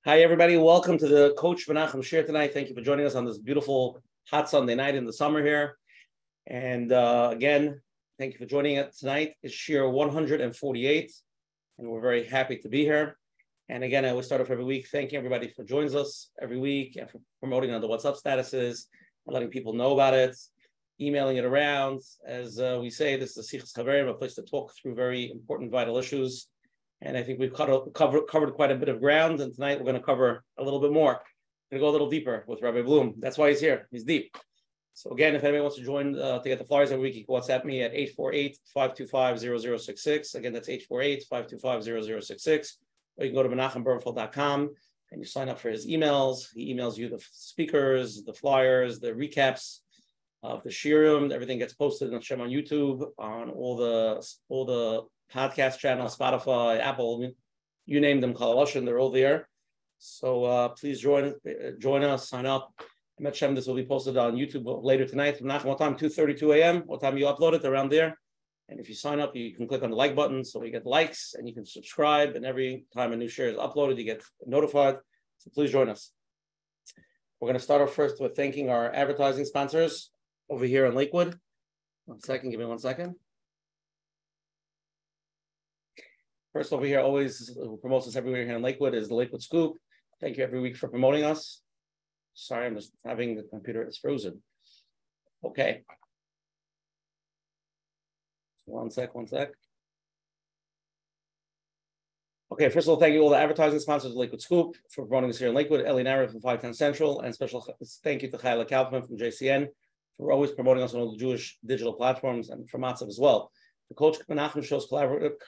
Hi, everybody. Welcome to the Coach Menachem Shir tonight. Thank you for joining us on this beautiful hot Sunday night in the summer here. And again, thank you for joining us tonight. It's Shir 148, and we're very happy to be here. And again, I always start off every week thanking everybody for joining us every week and for promoting on the WhatsApp statuses and letting people know about it, emailing it around. As we say, this is a Sichas Chaverim, a place to talk through very important, vital issues. And I think we've covered quite a bit of ground, and tonight we're going to cover a little bit more. We're going to go a little deeper with Rabbi Bloom. That's why he's here. He's deep. So again, if anybody wants to join to get the flyers every week, you can WhatsApp me at 848-525-0066. Again, that's 848-525-0066. Or you can go to menachembernfeld.com and you sign up for his emails. He emails you the speakers, the flyers, the recaps of the shirim. Everything gets posted on Shem on YouTube, on all the podcast channels, Spotify, Apple, you name them, Kalaloshin, they're all there. So please join us, sign up. Menachem, this will be posted on YouTube later tonight. What time? 2:32 a.m. What time you upload it? Around there. And if you sign up, you can click on the like button so you get likes and you can subscribe. And every time a new share is uploaded, you get notified. So please join us. We're going to start off first with thanking our advertising sponsors over here in Lakewood. 1 second, give me 1 second. First over here, always who promotes us everywhere here in Lakewood is the Lakewood Scoop. Thank you every week for promoting us. Sorry, I'm just having the computer is frozen. Okay. One sec. Okay, first of all, thank you all the advertising sponsors of Lakewood Scoop for promoting us here in Lakewood, Eli Nara from 510 Central, and special thank you to Chayla Kaufman from JCN for always promoting us on all the Jewish digital platforms and from Matzav as well. The Coach Menachem show is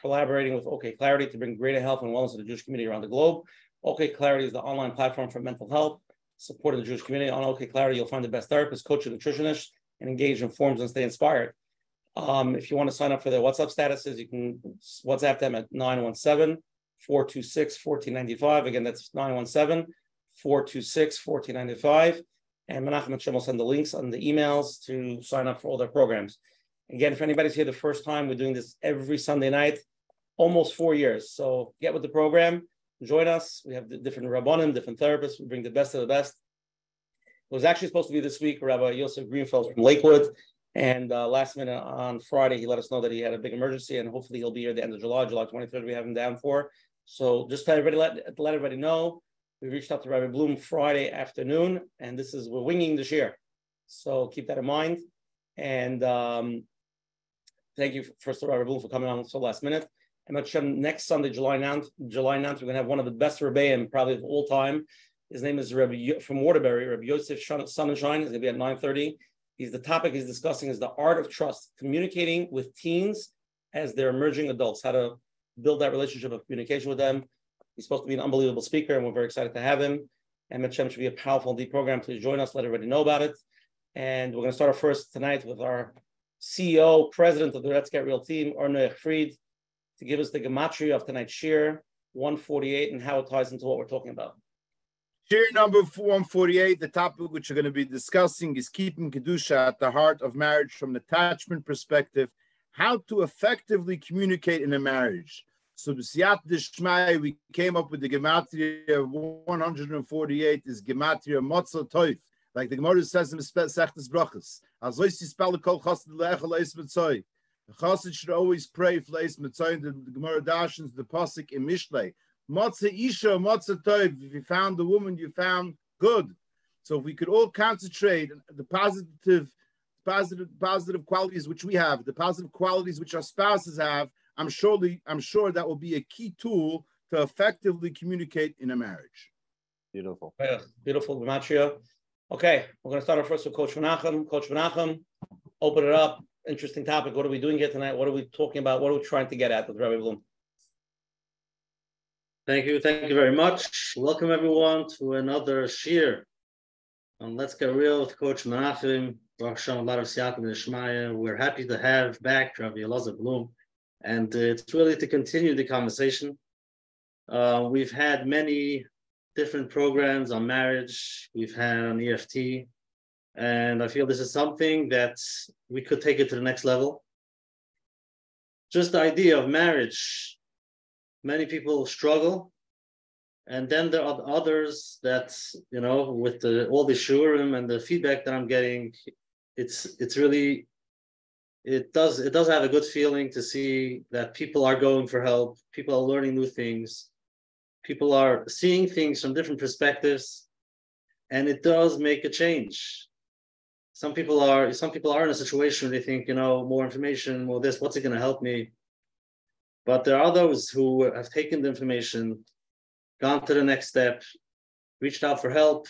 collaborating with OKclarity to bring greater health and wellness to the Jewish community around the globe. OKclarity is the online platform for mental health, supporting the Jewish community. On OKclarity, you'll find the best therapists, coaches, nutritionists, and engage in forums and stay inspired. If you want to sign up for their WhatsApp statuses, you can WhatsApp them at 917-426-1495. Again, that's 917-426-1495. And Menachem and Shem will send the links on the emails to sign up for all their programs. Again, if anybody's here the first time, we're doing this every Sunday night, almost 4 years. So get with the program, join us. We have the different rabbanim, different therapists. We bring the best of the best. It was actually supposed to be this week, Rabbi Yosef Greenfeld from Lakewood. And last minute on Friday, he let us know that he had a big emergency, and hopefully he'll be here at the end of July 23rd, we have him down for. So just to let everybody know, we reached out to Rabbi Bloom Friday afternoon, and we're winging this year. So keep that in mind. And thank you, first of all, Rabbi Bloom, for coming on so last minute. And next Sunday, July 9th, we're going to have one of the best Rebbeim probably of all time. His name is from Waterbury, Rabbi Yosef Sonnenschein. He's going to be at 9:30. The topic he's discussing is the art of trust, communicating with teens as they're emerging adults, how to build that relationship of communication with them. He's supposed to be an unbelievable speaker, and we're very excited to have him. And Menachem should be a powerful, deep program. Please join us. Let everybody know about it. And we're going to start off first tonight with our CEO, president of the Let's Get Real team, Ornoach Fried, to give us the gematria of tonight's shir, 148, and how it ties into what we're talking about. Shir number 148, the topic which we're going to be discussing is keeping Kedusha at the heart of marriage from an attachment perspective, how to effectively communicate in a marriage. So B'siyat D'Shmai, we came up with the gematria of 148 is gematria Motza Toif. Like the Gemara says in Sechtes Brachas, the chassid should always pray for Leis Mitzay. The Gemara dashens the pasuk in Mishlei. Matzah Isha, Matzah Toiv. If you found the woman, you found good. So if we could all concentrate the positive qualities which we have, the positive qualities which our spouses have, I'm sure that will be a key tool to effectively communicate in a marriage. Beautiful. Yeah, beautiful gematria. Okay, we're going to start off first with Coach Menachem. Coach Menachem, open it up. Interesting topic. What are we doing here tonight? What are we talking about? What are we trying to get at with Rabbi Bloom? Thank you very much. Welcome everyone to another shir. Let's get real with Coach Menachem. We're happy to have back Rabbi Elazar Bloom, and it's really to continue the conversation. We've had many different programs on marriage. We've had on EFT, and I feel this is something that we could take it to the next level. Just the idea of marriage. Many people struggle And then there are others that, with all the shurim and the feedback that I'm getting, it's really, it does have a good feeling to see that people are going for help, people are learning new things, people are seeing things from different perspectives, and it does make a change. Some people are in a situation where they think, more information, more this, what's it going to help me? But there are those who have taken the information, gone to the next step, reached out for help,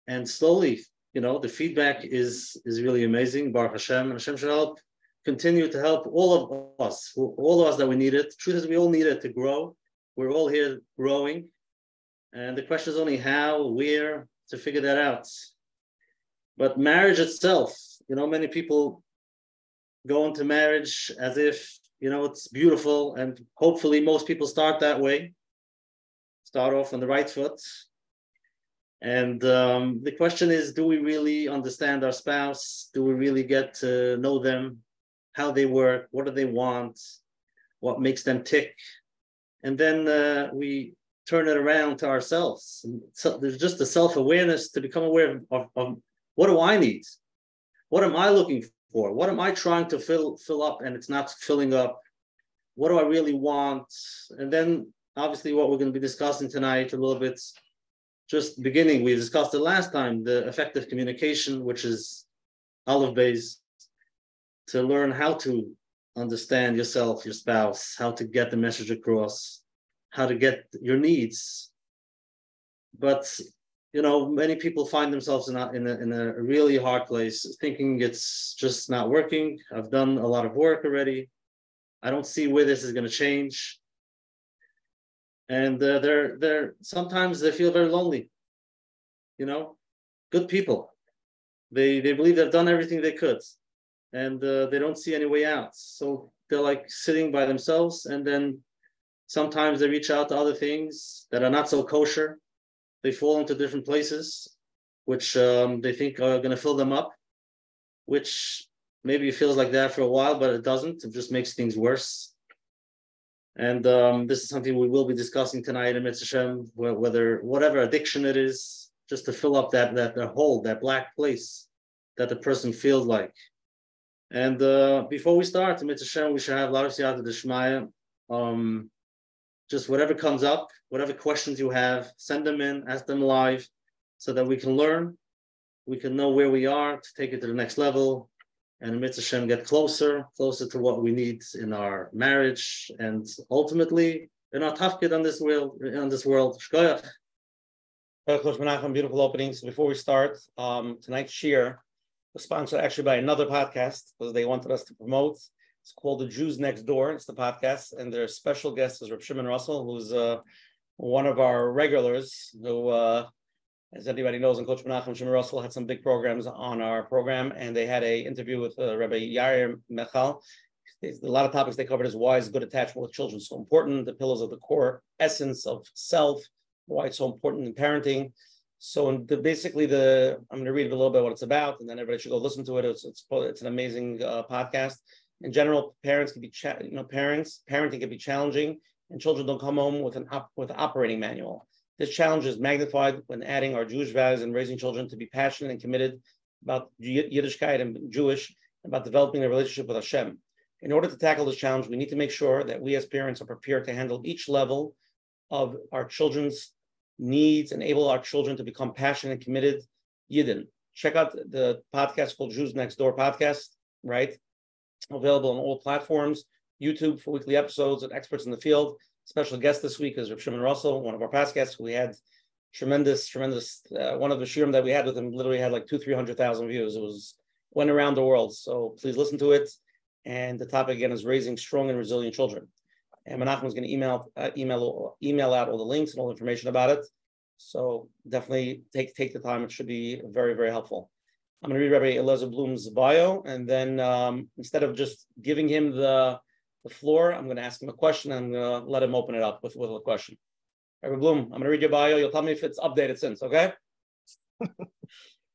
and slowly, the feedback is really amazing. Baruch Hashem, and Hashem should help, continue to help all of us that we need it. The truth is, we all need it to grow. We're all here growing. And the question is only how, where, to figure that out. But marriage itself, many people go into marriage as if, it's beautiful, and hopefully most people start that way, start off on the right foot. And the question is, do we really understand our spouse? Do we really get to know them, how they work, what do they want, what makes them tick? And then we turn it around to ourselves. So there's just a self-awareness to become aware of what do I need? What am I looking for? What am I trying to fill up and it's not filling up? What do I really want? And then obviously what we're going to be discussing tonight a little bit, just beginning, we discussed it last time, the effective communication, which is Aleph Beis, to learn how to understand yourself, your spouse, how to get the message across, how to get your needs. But many people find themselves in a really hard place, thinking it's just not working. I've done a lot of work already. I don't see where this is going to change. And they're sometimes they feel very lonely. Good people. They believe they've done everything they could, and they don't see any way out. So they're like sitting by themselves, and then sometimes they reach out to other things that are not so kosher. They fall into different places, which they think are going to fill them up, which maybe it feels like that for a while, but it doesn't. It just makes things worse. And this is something we will be discussing tonight in Menachem, whether whatever addiction it is, just to fill up that hole, that black place that the person feels like. And before we start in Menachem, we should have a lot of siyata d'shmaya. Just whatever comes up, whatever questions you have, send them in, ask them live, so that we can learn, we can know where we are to take it to the next level, and Mitzvah Shem get closer to what we need in our marriage, and ultimately in our tafkid on this world. Shkoyach. Coach Menachem, beautiful openings. Before we start, tonight's shir was sponsored actually by another podcast because they wanted us to promote. It's called The Jews Next Door. It's the podcast, and their special guest is Rabbi Shimon Russell, who's one of our regulars. Who, as anybody knows, and Coach Menachem, Shimon Russell had some big programs on our program, and they had an interview with Rabbi Yair Mechal. A lot of topics they covered is why is good attachment with children so important, the pillars of the core essence of self, why it's so important in parenting. So I'm going to read a little bit what it's about, and then everybody should go listen to it. It's an amazing podcast. In general, parents can be, parenting can be challenging, and children don't come home with an operating manual. This challenge is magnified when adding our Jewish values and raising children to be passionate and committed about Yiddishkeit and Jewish, about developing a relationship with Hashem. In order to tackle this challenge, we need to make sure that we as parents are prepared to handle each level of our children's needs, enable our children to become passionate and committed Yidden. Check out the podcast called Jews Next Door podcast, right? Available on all platforms, YouTube for weekly episodes and experts in the field. Special guest this week is Rabbi Shimon Russell, one of our past guests. We had tremendous. One of the shiurim that we had with him literally had like 200,000-300,000 views. It went around the world. So please listen to it. And the topic again is raising strong and resilient children. And Menachem is going to email out all the links and all the information about it. So definitely take the time. It should be very, very helpful. I'm going to read Rabbi Elazar Bloom's bio, and then instead of just giving him the floor, I'm going to ask him a question, and I'm going to let him open it up with a question. Rabbi Bloom, I'm going to read your bio. You'll tell me if it's updated since, okay?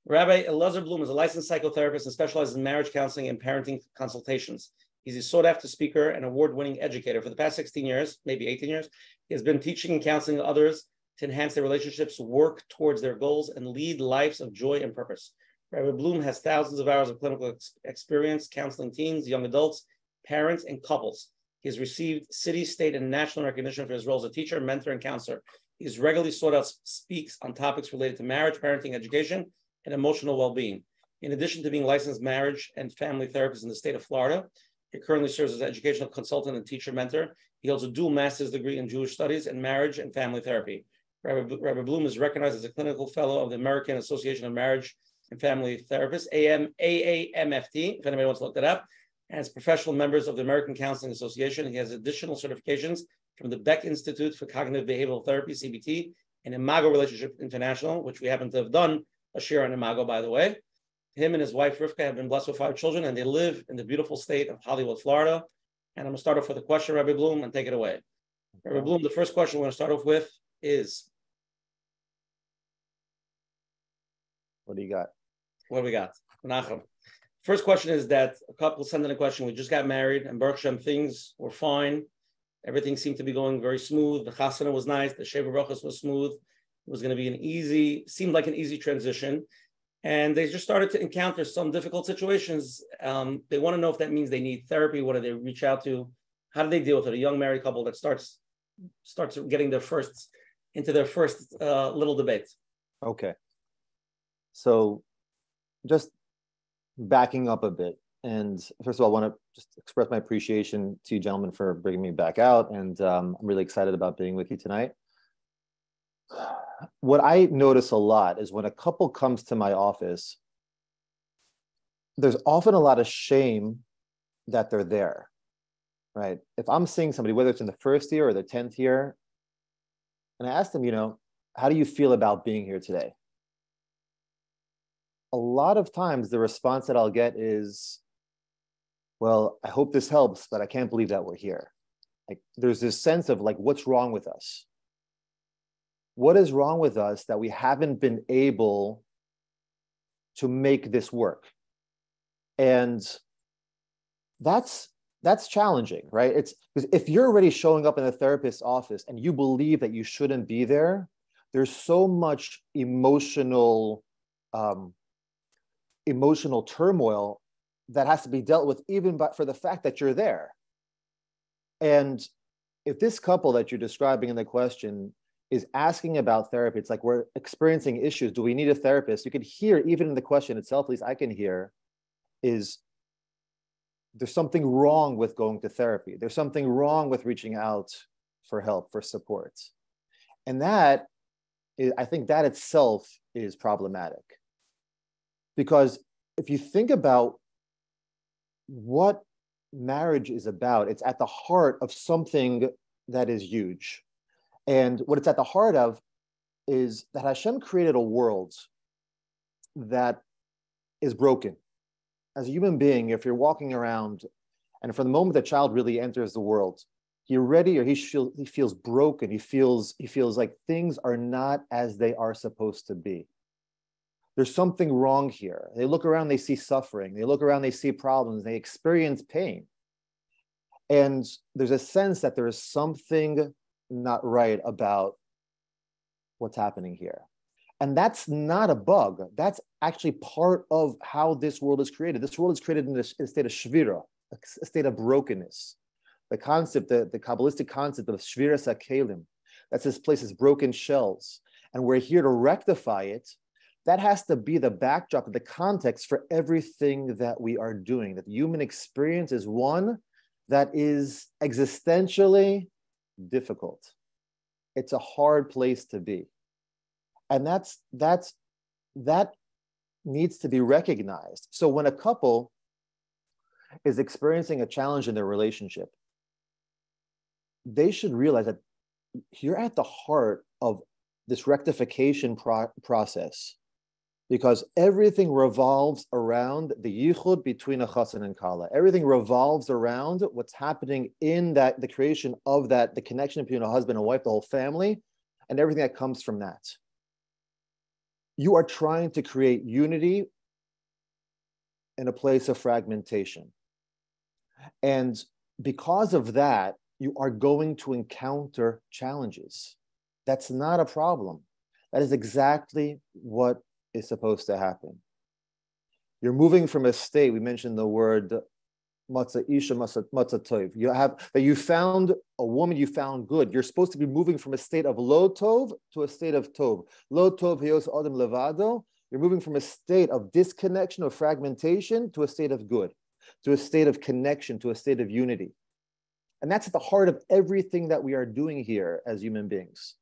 Rabbi Elazar Bloom is a licensed psychotherapist and specializes in marriage counseling and parenting consultations. He's a sought-after speaker and award-winning educator. For the past 16 years, maybe 18 years, he has been teaching and counseling others to enhance their relationships, work towards their goals, and lead lives of joy and purpose. Rabbi Bloom has thousands of hours of clinical experience counseling teens, young adults, parents, and couples. He has received city, state, and national recognition for his role as a teacher, mentor, and counselor. He is regularly sought out, speaks on topics related to marriage, parenting, education, and emotional well-being. In addition to being licensed marriage and family therapist in the state of Florida, he currently serves as an educational consultant and teacher mentor. He holds a dual master's degree in Jewish studies and marriage and family therapy. Rabbi Bloom is recognized as a clinical fellow of the American Association of Marriage and Family Therapists, AAMFT, if anybody wants to look that up, and as professional members of the American Counseling Association. He has additional certifications from the Beck Institute for Cognitive Behavioral Therapy, CBT, and Imago Relationship International, which we happen to have done a share on Imago, by the way. Him and his wife, Rivka, have been blessed with 5 children, and they live in the beautiful state of Hollywood, Florida. And I'm going to start off with a question, Rabbi Bloom, and take it away. Rabbi Bloom, the first question we're going to start off with is... What do you got? What do we got? Menachem. First question is that a couple sent in a question. We just got married, and Baruch Hashem, things were fine. Everything seemed to be going very smooth. The chasana was nice. The sheva brachos was smooth. It was going to be seemed like an easy transition. And they just started to encounter some difficult situations. They want to know if that means they need therapy. What do they reach out to? How do they deal with it? A young married couple that starts getting into their first little debate. Okay. So just backing up a bit. And first of all, I want to just express my appreciation to you gentlemen for bringing me back out. And I'm really excited about being with you tonight. What I notice a lot is when a couple comes to my office, there's often a lot of shame that they're there, right? If I'm seeing somebody, whether it's in the first year or the 10th year, and I ask them, how do you feel about being here today? A lot of times the response that I'll get is, well, I hope this helps, but I can't believe that we're here. Like there's this sense of like, what's wrong with us? What is wrong with us that we haven't been able to make this work? And that's challenging, right? It's because if you're already showing up in a therapist's office and you believe that you shouldn't be there, there's so much emotional turmoil that has to be dealt with, even but for the fact that you're there. And if this couple that you're describing in the question is asking about therapy, it's like we're experiencing issues. Do we need a therapist? You could hear, even in the question itself, at least I can hear, is there's something wrong with going to therapy. There's something wrong with reaching out for help, for support. And I think that itself is problematic. Because if you think about what marriage is about, it's at the heart of something that is huge. And what it's at the heart of is that Hashem created a world that is broken. As a human being, if you're walking around, and from the moment the child really enters the world, he feels broken. He feels like things are not as they are supposed to be. There's something wrong here. They look around, they see suffering. They look around, they see problems. They experience pain. And there's a sense that there is something not right about what's happening here. And that's not a bug. That's actually part of how this world is created. This world is created in a state of shvira, a state of brokenness. The concept, the Kabbalistic concept of shvira sakelim, that's this place is broken shells. And we're here to rectify it. That has to be the backdrop, the context for everything that we are doing. That the human experience is one that is existentially difficult. It's a hard place to be. And that needs to be recognized. So when a couple is experiencing a challenge in their relationship, they should realize that you're at the heart of this rectification process, because everything revolves around the yichud between a chassan and kala. Everything revolves around what's happening in that, the creation of that, the connection between a husband and wife, the whole family, and everything that comes from that. You are trying to create unity in a place of fragmentation. And because of that, you are going to encounter challenges. That's not a problem. That is exactly what is supposed to happen. You're moving from a state, we mentioned the word matzah isha, matzah tov. You found a woman you found good. You're supposed to be moving from a state of lo tov to a state of tov. Lo tov heos adam levado. You're moving from a state of disconnection, of fragmentation, to a state of good, to a state of connection, to a state of unity. And that's at the heart of everything that we are doing here as human beings.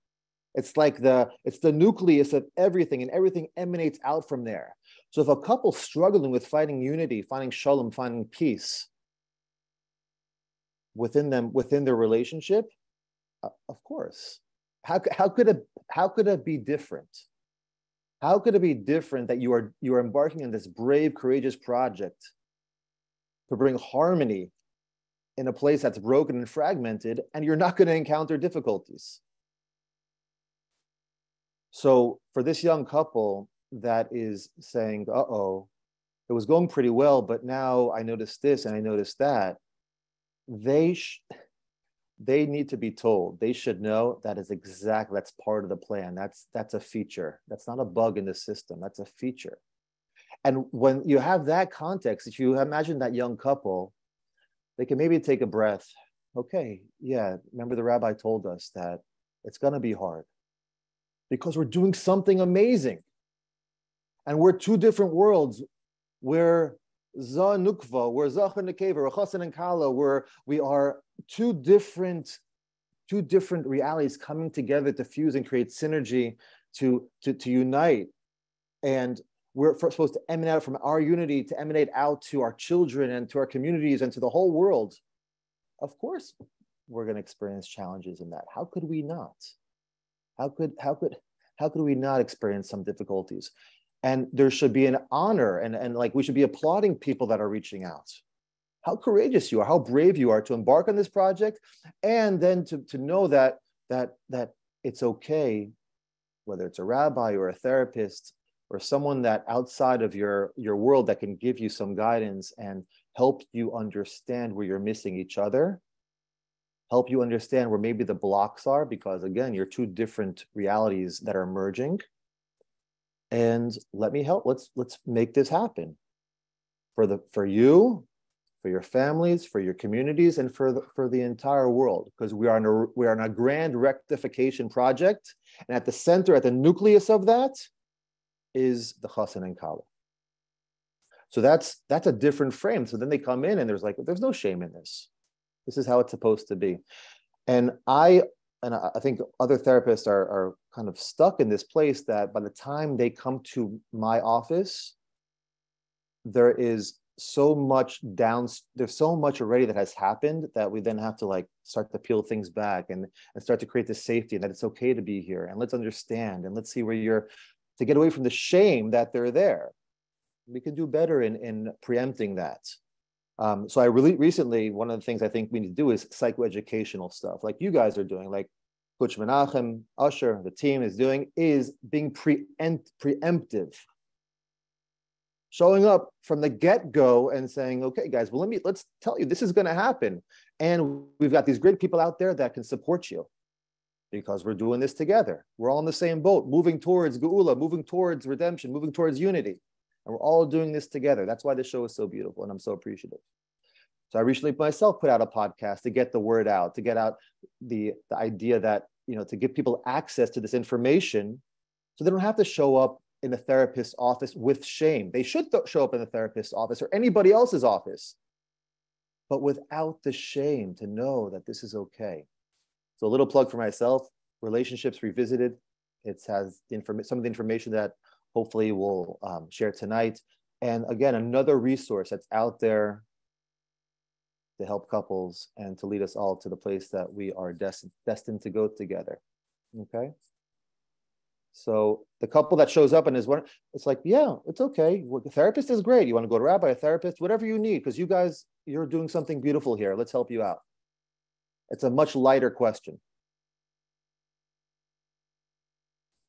It's like it's the nucleus of everything, and everything emanates out from there. So if a couple struggling with finding unity, finding shalom, finding peace within them, within their relationship, of course, how could it be different? How could it be different that you are embarking on this brave, courageous project to bring harmony in a place that's broken and fragmented, and you're not going to encounter difficulties? So for this young couple that is saying, uh-oh, it was going pretty well, but now I noticed this and I noticed that, they need to be told. They should know that's part of the plan. That's a feature. That's not a bug in the system. That's a feature. And when you have that context, if you imagine that young couple, they can maybe take a breath. Okay, yeah, remember the rabbi told us that it's going to be hard because we're doing something amazing. And we're two different worlds. We're Za Nukva, we're Zachar Nekeva, we're Chassan and Kala, we are two different realities coming together to fuse and create synergy, to unite. And we're supposed to emanate out from our unity, to emanate out to our children and to our communities and to the whole world. Of course, we're going to experience challenges in that. How could we not? How could we not experience some difficulties? And there should be an honor, and like we should be applauding people that are reaching out. How courageous you are, how brave you are to embark on this project, and then to know that it's okay, whether it's a rabbi or a therapist or someone that outside of your world that can give you some guidance and help you understand where you're missing each other, help you understand where maybe the blocks are, because again, you're two different realities that are merging. And let me help. Let's make this happen for you, for your families, for your communities, and for the entire world, because we are in a grand rectification project, and at the center, at the nucleus of that, is the Chassan and Kala. So that's a different frame. So then they come in, and there's no shame in this. This is how it's supposed to be. And I think other therapists are kind of stuck in this place that by the time they come to my office, there is so much there's so much already that has happened that we then have to start to peel things back and start to create this safety, and that it's okay to be here, and let's understand, and let's see where to get away from the shame that they're there. We can do better in preempting that. So I really recently, one of the things I think we need to do is psychoeducational stuff, like you guys are doing, like Coach Menachem, Usher, the team is doing, is being preemptive. Showing up from the get-go and saying, okay, guys, well, let's tell you, this is going to happen. And we've got these great people out there that can support you because we're doing this together. We're all in the same boat, moving towards Geula, moving towards redemption, moving towards unity. And we're all doing this together. That's why this show is so beautiful, and I'm so appreciative. So I recently myself put out a podcast to get the word out, to get out the idea that, to give people access to this information so they don't have to show up in a therapist's office with shame. They should show up in a therapist's office or anybody else's office, but without the shame, to know that this is okay. So a little plug for myself, Relationships Revisited. It has some of the information that hopefully we'll share tonight. And again, another resource that's out there to help couples and to lead us all to the place that we are destined to go together. Okay? So the couple that shows up and is it's like, yeah, it's okay. Well, the therapist is great. You want to go to a rabbi, a therapist, whatever you need, because you guys, you're doing something beautiful here. Let's help you out. It's a much lighter question.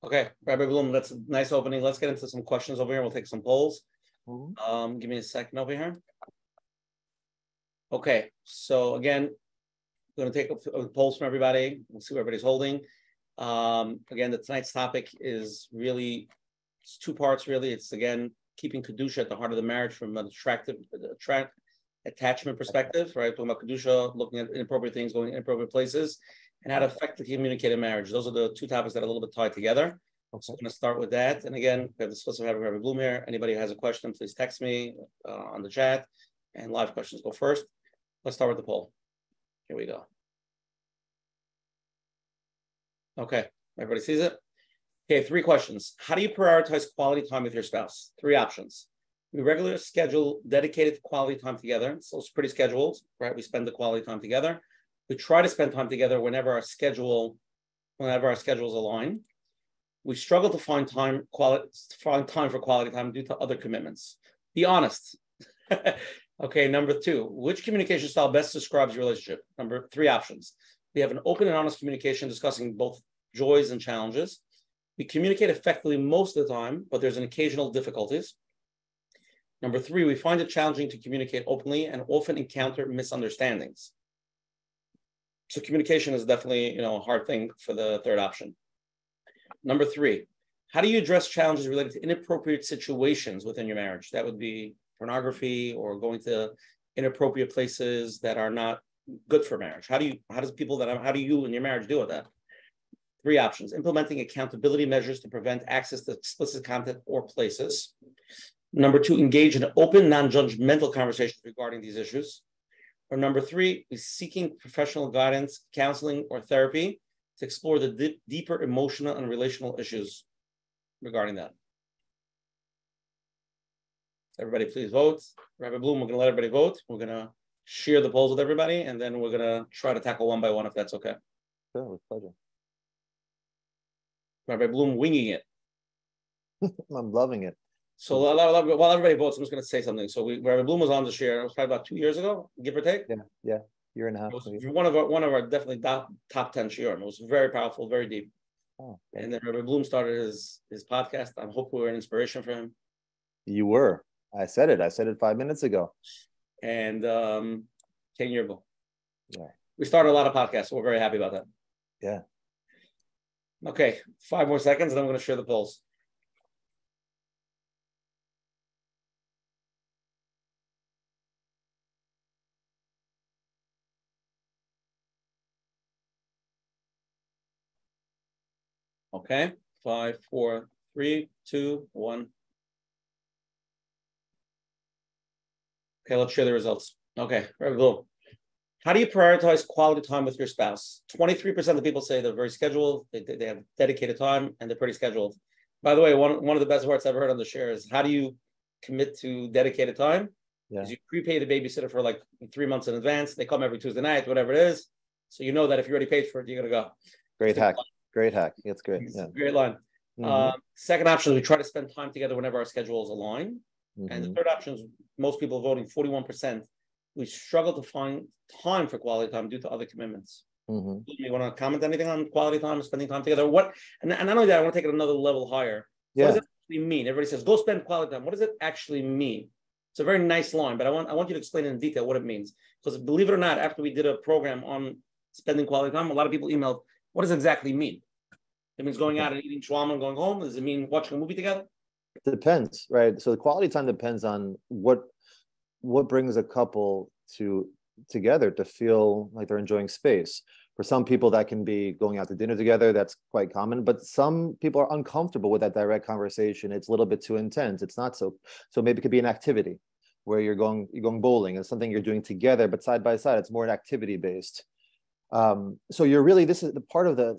Okay, Rabbi Bloom, that's a nice opening. Let's get into some questions over here. We'll take some polls. Mm-hmm. Give me a second over here. Okay, so again, I'm going to take polls from everybody. We'll see what everybody's holding. Again, tonight's topic is really, it's two parts really. It's again, keeping Kedusha at the heart of the marriage from an attachment perspective, right? Talking about Kedusha, looking at inappropriate things, going inappropriate places, and how to effectively communicate in marriage. Those are the two topics that are a little bit tied together. Okay. So I'm going to start with that. And again, we have the discuss of having Rabbi Bloom here. Anybody who has a question, please text me on the chat. And live questions go first. Let's start with the poll. Here we go. Okay, everybody sees it? Okay, 3 questions. How do you prioritize quality time with your spouse? 3 options. We regularly schedule dedicated quality time together. So it's pretty scheduled, right? We spend the quality time together. We try to spend time together whenever our schedules align. We struggle to find time for quality time due to other commitments. Be honest. Okay, number 2, which communication style best describes your relationship? 3 options. We have an open and honest communication discussing both joys and challenges. We communicate effectively most of the time, but there's an occasional difficulties. Number 3, we find it challenging to communicate openly and often encounter misunderstandings. So communication is definitely, a hard thing for the 3rd option. Number 3, how do you address challenges related to inappropriate situations within your marriage? That would be pornography or going to inappropriate places that are not good for marriage. How do you in your marriage deal with that? 3 options: implementing accountability measures to prevent access to explicit content or places. Number 2, engage in open, non-judgmental conversations regarding these issues. Or number 3 is seeking professional guidance, counseling, or therapy to explore the deeper emotional and relational issues regarding that. Everybody please vote. Rabbi Bloom, we're going to let everybody vote. We're going to share the polls with everybody, and then we're going to try to tackle one by one if that's okay. Sure, with pleasure. Rabbi Bloom winging it. I'm loving it. So while everybody votes, I'm just going to say something. So Rabbi Bloom was on the share. It was probably about 2 years ago, give or take. Yeah, year and a half. It was one of our definitely top 10 shiurim. It was very powerful, very deep. Oh, and then Rabbi Bloom started his podcast. I hope we were an inspiration for him. You were. I said it 5 minutes ago. And 10 years ago. Yeah. We started a lot of podcasts, so we're very happy about that. Yeah. Okay, 5 more seconds, and I'm going to share the polls. Okay, 5, 4, 3, 2, 1. Okay, let's share the results. Okay, very good. How do you prioritize quality time with your spouse? 23% of the people say they're very scheduled. They have dedicated time and they're pretty scheduled. By the way, one of the best words I've ever heard on the share is how do you commit to dedicated time? Is you prepay the babysitter for like 3 months in advance. They come every Tuesday night, whatever it is. So you know that if you already paid for it, you're going to go. Great hack. Great hack. It's great. Yeah. Great line. Second option is we try to spend time together whenever our schedules align. And the third option is most people voting, 41%. We struggle to find time for quality time due to other commitments. You want to comment anything on quality time, spending time together? And not only that, I want to take it another level higher. So what does it actually mean? Everybody says, go spend quality time. What does it actually mean? It's a very nice line, but I want you to explain in detail what it means. Because believe it or not, after we did a program on spending quality time, a lot of people emailed, what does it exactly mean? It means going out and eating shawarma and going home? Does it mean watching a movie together? It depends, right? So the quality time depends on what brings a couple together to feel like they're enjoying space. For some people, that can be going out to dinner together. That's quite common. But some people are uncomfortable with that direct conversation. It's a little bit too intense. It's not so. So maybe it could be an activity where you're going bowling. It's something you're doing together, but side by side. It's more an activity based. So this is the part of the,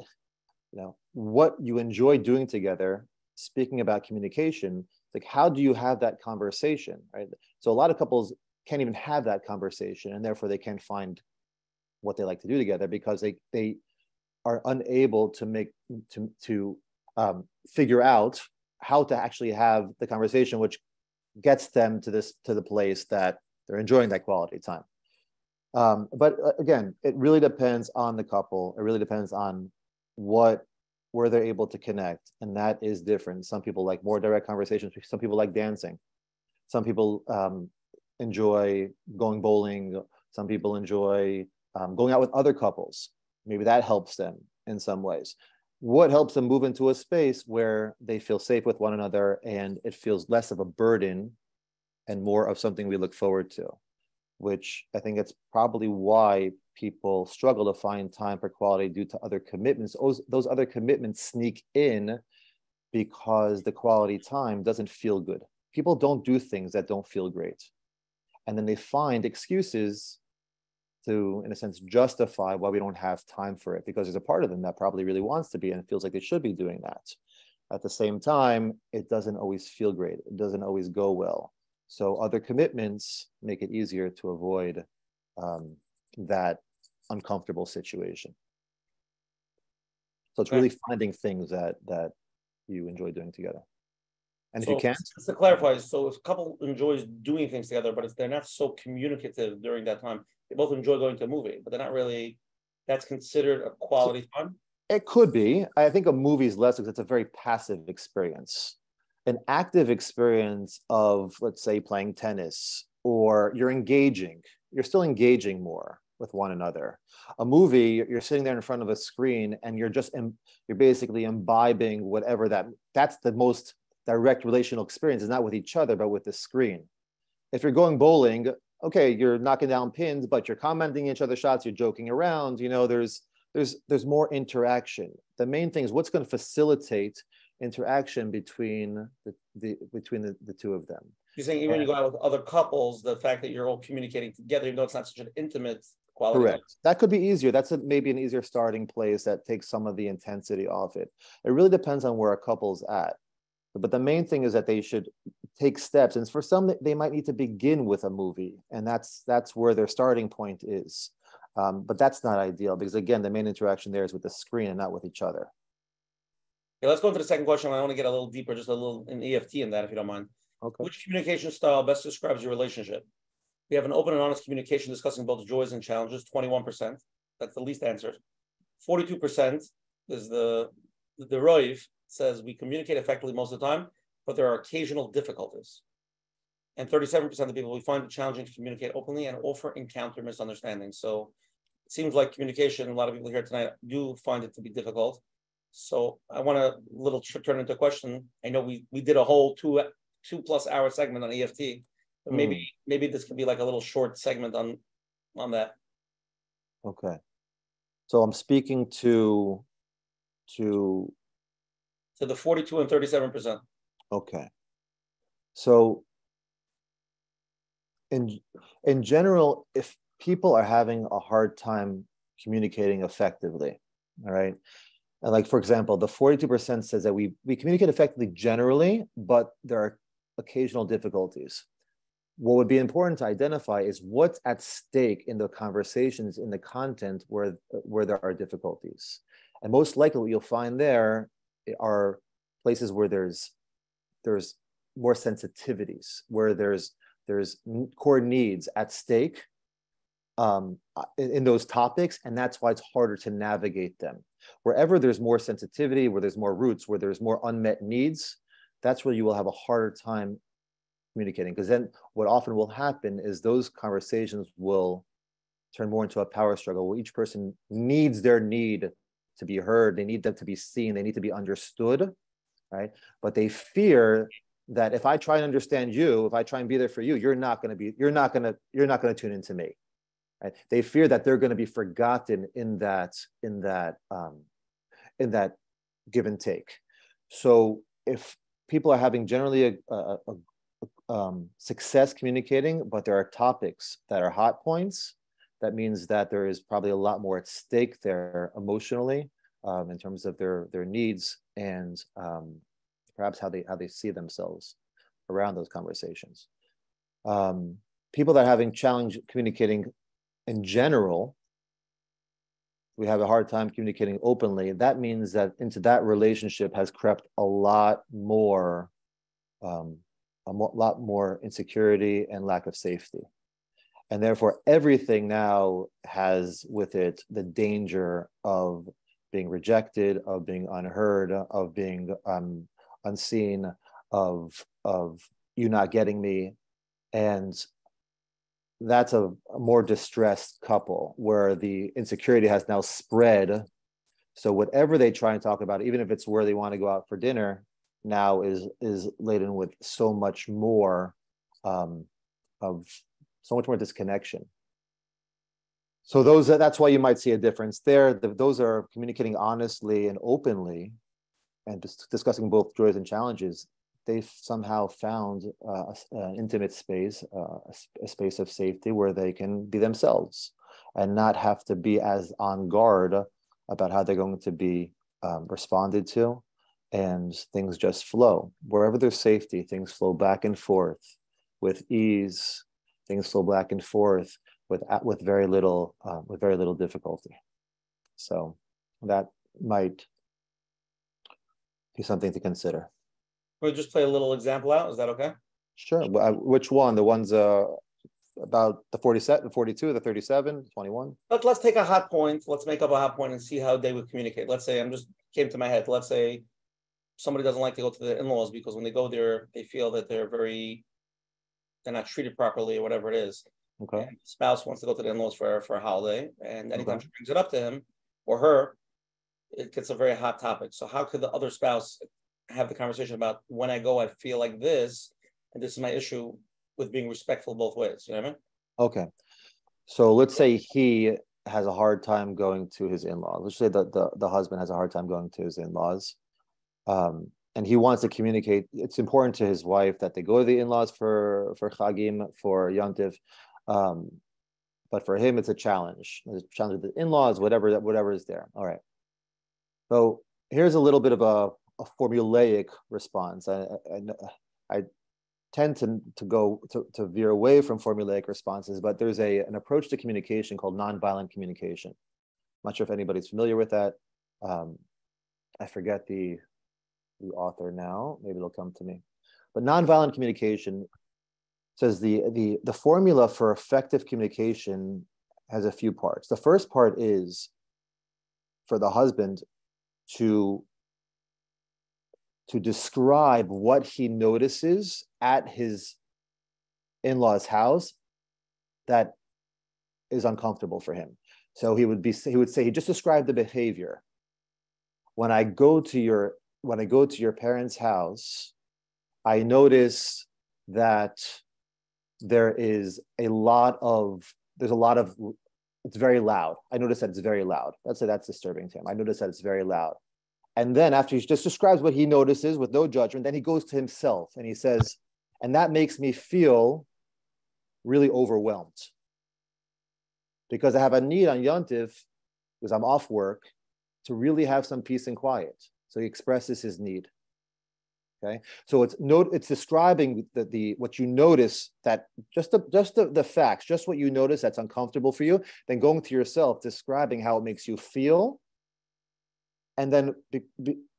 what you enjoy doing together. Speaking about communication, like how do you have that conversation, right? So a lot of couples can't even have that conversation, and therefore they can't find what they like to do together because they are unable to figure out how to actually have the conversation, which gets them to the place that they're enjoying that quality time. But again, it really depends on the couple. It really depends on where they're able to connect, and that is different. Some people like more direct conversations. Some people like dancing. Some people enjoy going bowling. Some people enjoy going out with other couples. Maybe that helps them in some ways. what helps them move into a space where they feel safe with one another and it feels less of a burden and more of something we look forward to, which I think it's probably why people struggle to find time for quality due to other commitments. Those other commitments sneak in because the quality time doesn't feel good. People don't do things that don't feel great. And then they find excuses to, in a sense, justify why we don't have time for it, because there's a part of them that probably really wants to be and feels like they should be doing that. At the same time, it doesn't always feel great. It doesn't always go well. So other commitments make it easier to avoid that uncomfortable situation. So it's really finding things that you enjoy doing together. And if you can't, just to clarify, so if a couple enjoys doing things together, but they're not so communicative during that time, they both enjoy going to a movie, but they're not really, that's considered a quality time? It could be. I think a movie is less because it's a very passive experience. An active experience of, let's say, playing tennis, or you're still engaging more with one another. A movie, you're sitting there in front of a screen and you're basically imbibing whatever that's the most direct relational experience, is not with each other, but with the screen. If you're going bowling, okay, you're knocking down pins, but you're commenting each other's shots, you're joking around, there's more interaction. The main thing is what's going to facilitate interaction between the two of them. You're saying even when you go out with other couples, the fact that you're all communicating together, even though it's not such an intimate quality. Correct. That could be easier. That's maybe an easier starting place that takes some of the intensity off it. It really depends on where a couple's at. But the main thing is that they should take steps. And for some, they might need to begin with a movie. And that's where their starting point is. But that's not ideal because, again, the main interaction there is with the screen and not with each other. Okay, let's go into the second question. I want to get a little deeper, just a little in EFT in that, if you don't mind. Okay. Which communication style best describes your relationship? We have an open and honest communication discussing both joys and challenges, 21%. That's the least answered. 42% is the Roiv says we communicate effectively most of the time, but there are occasional difficulties. And 37% of the people, we find it challenging to communicate openly and often encounter misunderstandings. So it seems like communication, a lot of people here tonight do find it to be difficult. So I want to turn into a question. I know we did a whole two plus hour segment on EFT, but maybe this could be like a little short segment on that. Okay. So I'm speaking to the 42 and 37%. Okay. So in general, if people are having a hard time communicating effectively, all right, and like, for example, the 42% says that we communicate effectively generally, but there are occasional difficulties. What would be important to identify is what's at stake in the conversations, in the content where there are difficulties. And most likely what you'll find there are places where there's more sensitivities, where there's core needs at stake in those topics, and that's why it's harder to navigate them. Wherever there's more sensitivity, where there's more roots, where there's more unmet needs, that's where you will have a harder time communicating, because then what often will happen is those conversations will turn more into a power struggle where each person needs their need to be heard, they need them to be seen, they need to be understood, right? But they fear that if I try and understand you, if I try and be there for you, you're not going to tune into me, right? They fear that they're going to be forgotten in that give and take. So if people are having generally a success communicating, but there are topics that are hot points, that means that there is probably a lot more at stake there emotionally in terms of their needs and perhaps how they see themselves around those conversations. People that are having challenge communicating in general, we have a hard time communicating openly. That means that into that relationship has crept a lot more insecurity and lack of safety. And therefore, everything now has with it the danger of being rejected, of being unheard, of being unseen, of you not getting me. And that's a more distressed couple where the insecurity has now spread So whatever they try and talk about, even if it's where they want to go out for dinner, now is laden with so much more disconnection. So that's why you might see a difference there. Those are communicating honestly and openly and discussing both joys and challenges. They've somehow found an intimate space, a space of safety where they can be themselves and not have to be as on guard about how they're going to be responded to, and things just flow. Wherever there's safety, things flow back and forth with ease. Things flow back and forth with very little difficulty. So that might be something to consider. We'll just play a little example out. Is that okay? Sure. Which one? The ones about the 47, the 42, the 37, 21? Let's take a hot point. Let's make up a hot point and see how they would communicate. Let's say, came to my head. Let's say somebody doesn't like to go to the in-laws because when they go there, they feel that they're not treated properly or whatever it is. Okay. And the spouse wants to go to the in-laws for a holiday, and anytime she brings it up to him or her, it gets a very hot topic. So how could the other spouse have the conversation about, when I go, I feel like this, and this is my issue with being respectful both ways? You know what I mean? Okay. So let's say he has a hard time going to his in-laws. Let's say the husband has a hard time going to his in-laws. And he wants to communicate. It's important to his wife that they go to the in-laws for Chagim, for Yom Tov. But for him, it's a challenge. It's a challenge with the in-laws, whatever is there. All right. So here's a little bit of a formulaic response. I tend to veer away from formulaic responses, but there's an approach to communication called nonviolent communication. I'm not sure if anybody's familiar with that. I forget the author now. Maybe it'll come to me. But nonviolent communication says the formula for effective communication has a few parts. The first part is for the husband to describe what he notices at his in-laws' house that is uncomfortable for him. So he would say, he just described the behavior. When I go to your parents' house, I notice that there's a lot of, it's very loud. I notice that it's very loud. Let's say that's disturbing to him. I notice that it's very loud. And then after he just describes what he notices with no judgment, then he goes to himself and he says, and that makes me feel really overwhelmed because I have a need on Yom Tov, because I'm off work, to really have some peace and quiet. So he expresses his need. Okay, so it's describing what you notice, that just the facts, just what you notice that's uncomfortable for you, then going to yourself, describing how it makes you feel, and then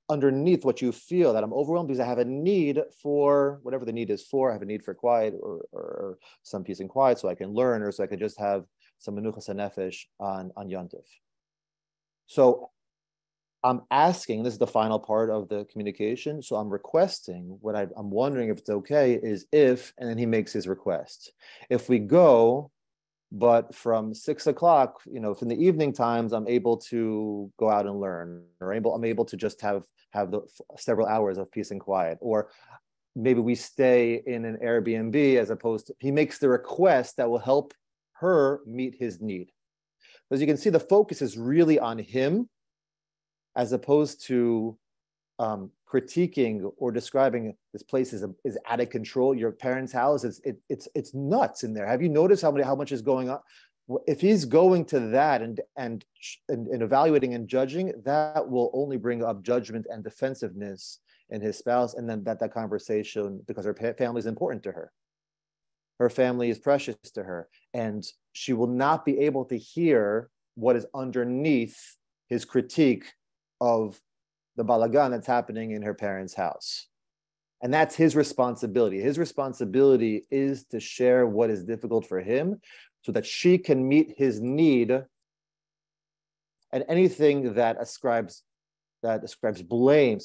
underneath what you feel, that I'm overwhelmed because I have a need for whatever the need is for. I have a need for quiet or some peace and quiet, so I can learn, or so I can just have some menuchas hanefesh on Yom Tov. So I'm asking, this is the final part of the communication, so I'm requesting, what I'm wondering if it's okay is if, and then he makes his request. If we go, but from 6 o'clock, if in the evening times, I'm able to go out and learn, or I'm able to just have the several hours of peace and quiet, or maybe we stay in an Airbnb, as opposed to, he makes the request that will help her meet his need. As you can see, the focus is really on him, as opposed to critiquing or describing this place is out of control. Your parents' house, it's nuts in there. Have you noticed how much is going on? If he's going to that and evaluating and judging, that will only bring up judgment and defensiveness in his spouse, and then that conversation, because her family is important to her. Her family is precious to her, and she will not be able to hear what is underneath his critique of the balagan that's happening in her parents' house. And that's his responsibility. His responsibility is to share what is difficult for him so that she can meet his need. And anything that ascribes blame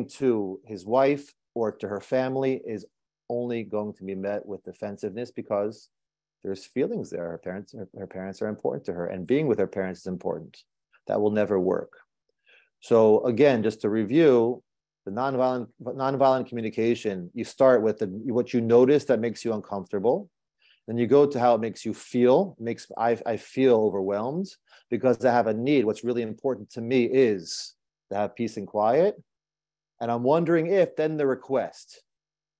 to his wife or to her family is only going to be met with defensiveness, because there's feelings there. Her parents are important to her, and being with her parents is important. That will never work. So again, just to review, the nonviolent communication, you start with what you notice that makes you uncomfortable. Then you go to how it makes you feel. I feel overwhelmed because I have a need. What's really important to me is to have peace and quiet. And I'm wondering if then the request,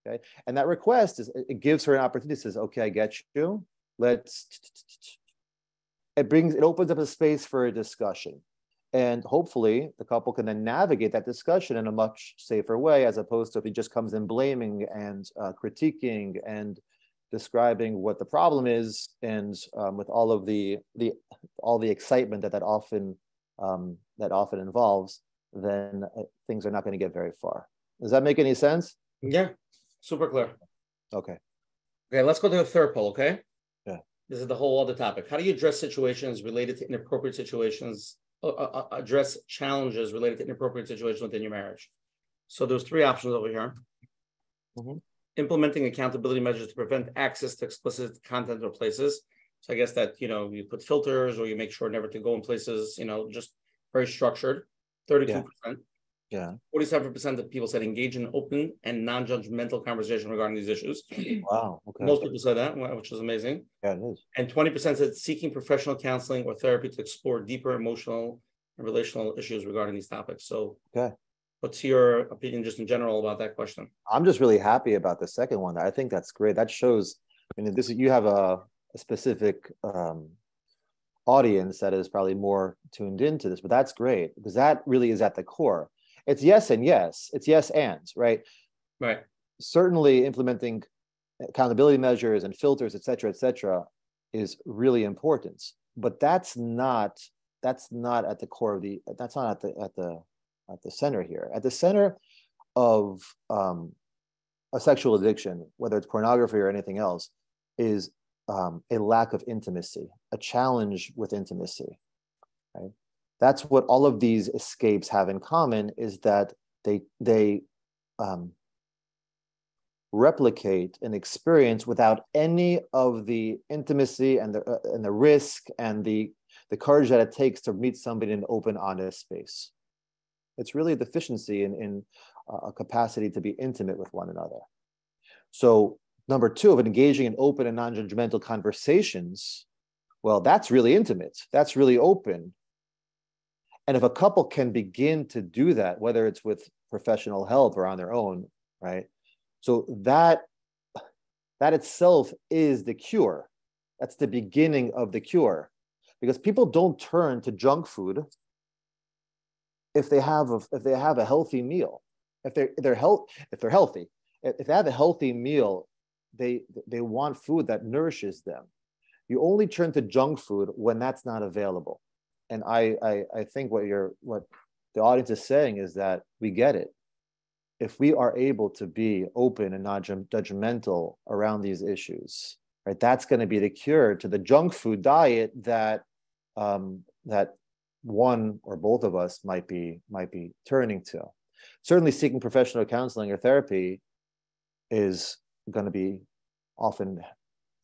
okay? And that request it gives her an opportunity. It says, okay, I get you. It opens up a space for a discussion. And hopefully the couple can then navigate that discussion in a much safer way, as opposed to if he just comes in blaming and critiquing and describing what the problem is, and with all of the excitement that often involves, then things are not going to get very far. Does that make any sense? Yeah, super clear. Okay. Okay, let's go to the third poll, okay? Yeah. This is the whole other topic. How do you address situations related to inappropriate situations, address challenges related to inappropriate situations within your marriage? So there's three options over here. Mm-hmm. Implementing accountability measures to prevent access to explicit content or places. So I guess that, you put filters, or you make sure never to go in places, just very structured. 32%. Yeah. 47% of people said engage in open and non-judgmental conversation regarding these issues. Wow. Okay. Most people said that, which is amazing. Yeah, it is. And 20% said seeking professional counseling or therapy to explore deeper emotional and relational issues regarding these topics. So, okay. What's your opinion just in general about that question? I'm just really happy about the second one. I think that's great. That shows, you have a specific audience that is probably more tuned into this, but that's great because that really is at the core. It's yes and yes. It's yes and, right? Right. Certainly implementing accountability measures and filters, et cetera, is really important. But that's not at the core of that's not at the center here. At the center of a sexual addiction, whether it's pornography or anything else, is a lack of intimacy, a challenge with intimacy. Right? That's what all of these escapes have in common, is that they replicate an experience without any of the intimacy and the risk and the courage that it takes to meet somebody in an open, honest space. It's really a deficiency in a capacity to be intimate with one another. So number two, of engaging in open and non-judgmental conversations, well, that's really intimate. That's really open. And if a couple can begin to do that, whether it's with professional help or on their own, right? So that itself is the cure. That's the beginning of the cure, because people don't turn to junk food if they have a healthy meal. If they're healthy, if they have a healthy meal, they want food that nourishes them. You only turn to junk food when that's not available. And I think what the audience is saying is that we get it. If we are able to be open and not judgmental around these issues, right, that's going to be the cure to the junk food diet that one or both of us might be turning to. Certainly, seeking professional counseling or therapy is going to be often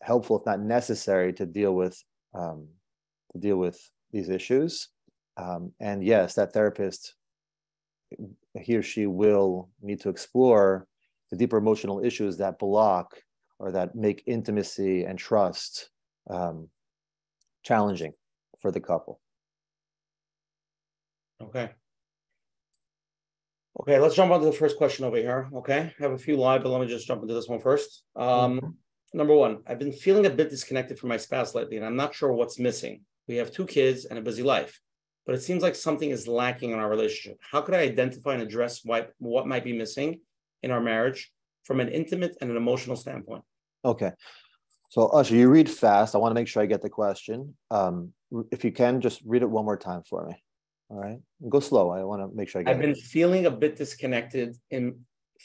helpful, if not necessary, to deal with these issues. And yes, that therapist, he or she will need to explore the deeper emotional issues that block or that make intimacy and trust challenging for the couple. Okay, let's jump on to the first question over here. Okay, I have a few live, but let me just jump into this one first. Number one, I've been feeling a bit disconnected from my spouse lately, and I'm not sure what's missing. We have 2 kids and a busy life, but it seems like something is lacking in our relationship. How could I identify and address what might be missing in our marriage from an intimate and an emotional standpoint? Okay. So Usher, you read fast. I want to make sure I get the question. If you can, just read it one more time for me. All right. Go slow. I want to make sure I get it. I've been feeling a bit disconnected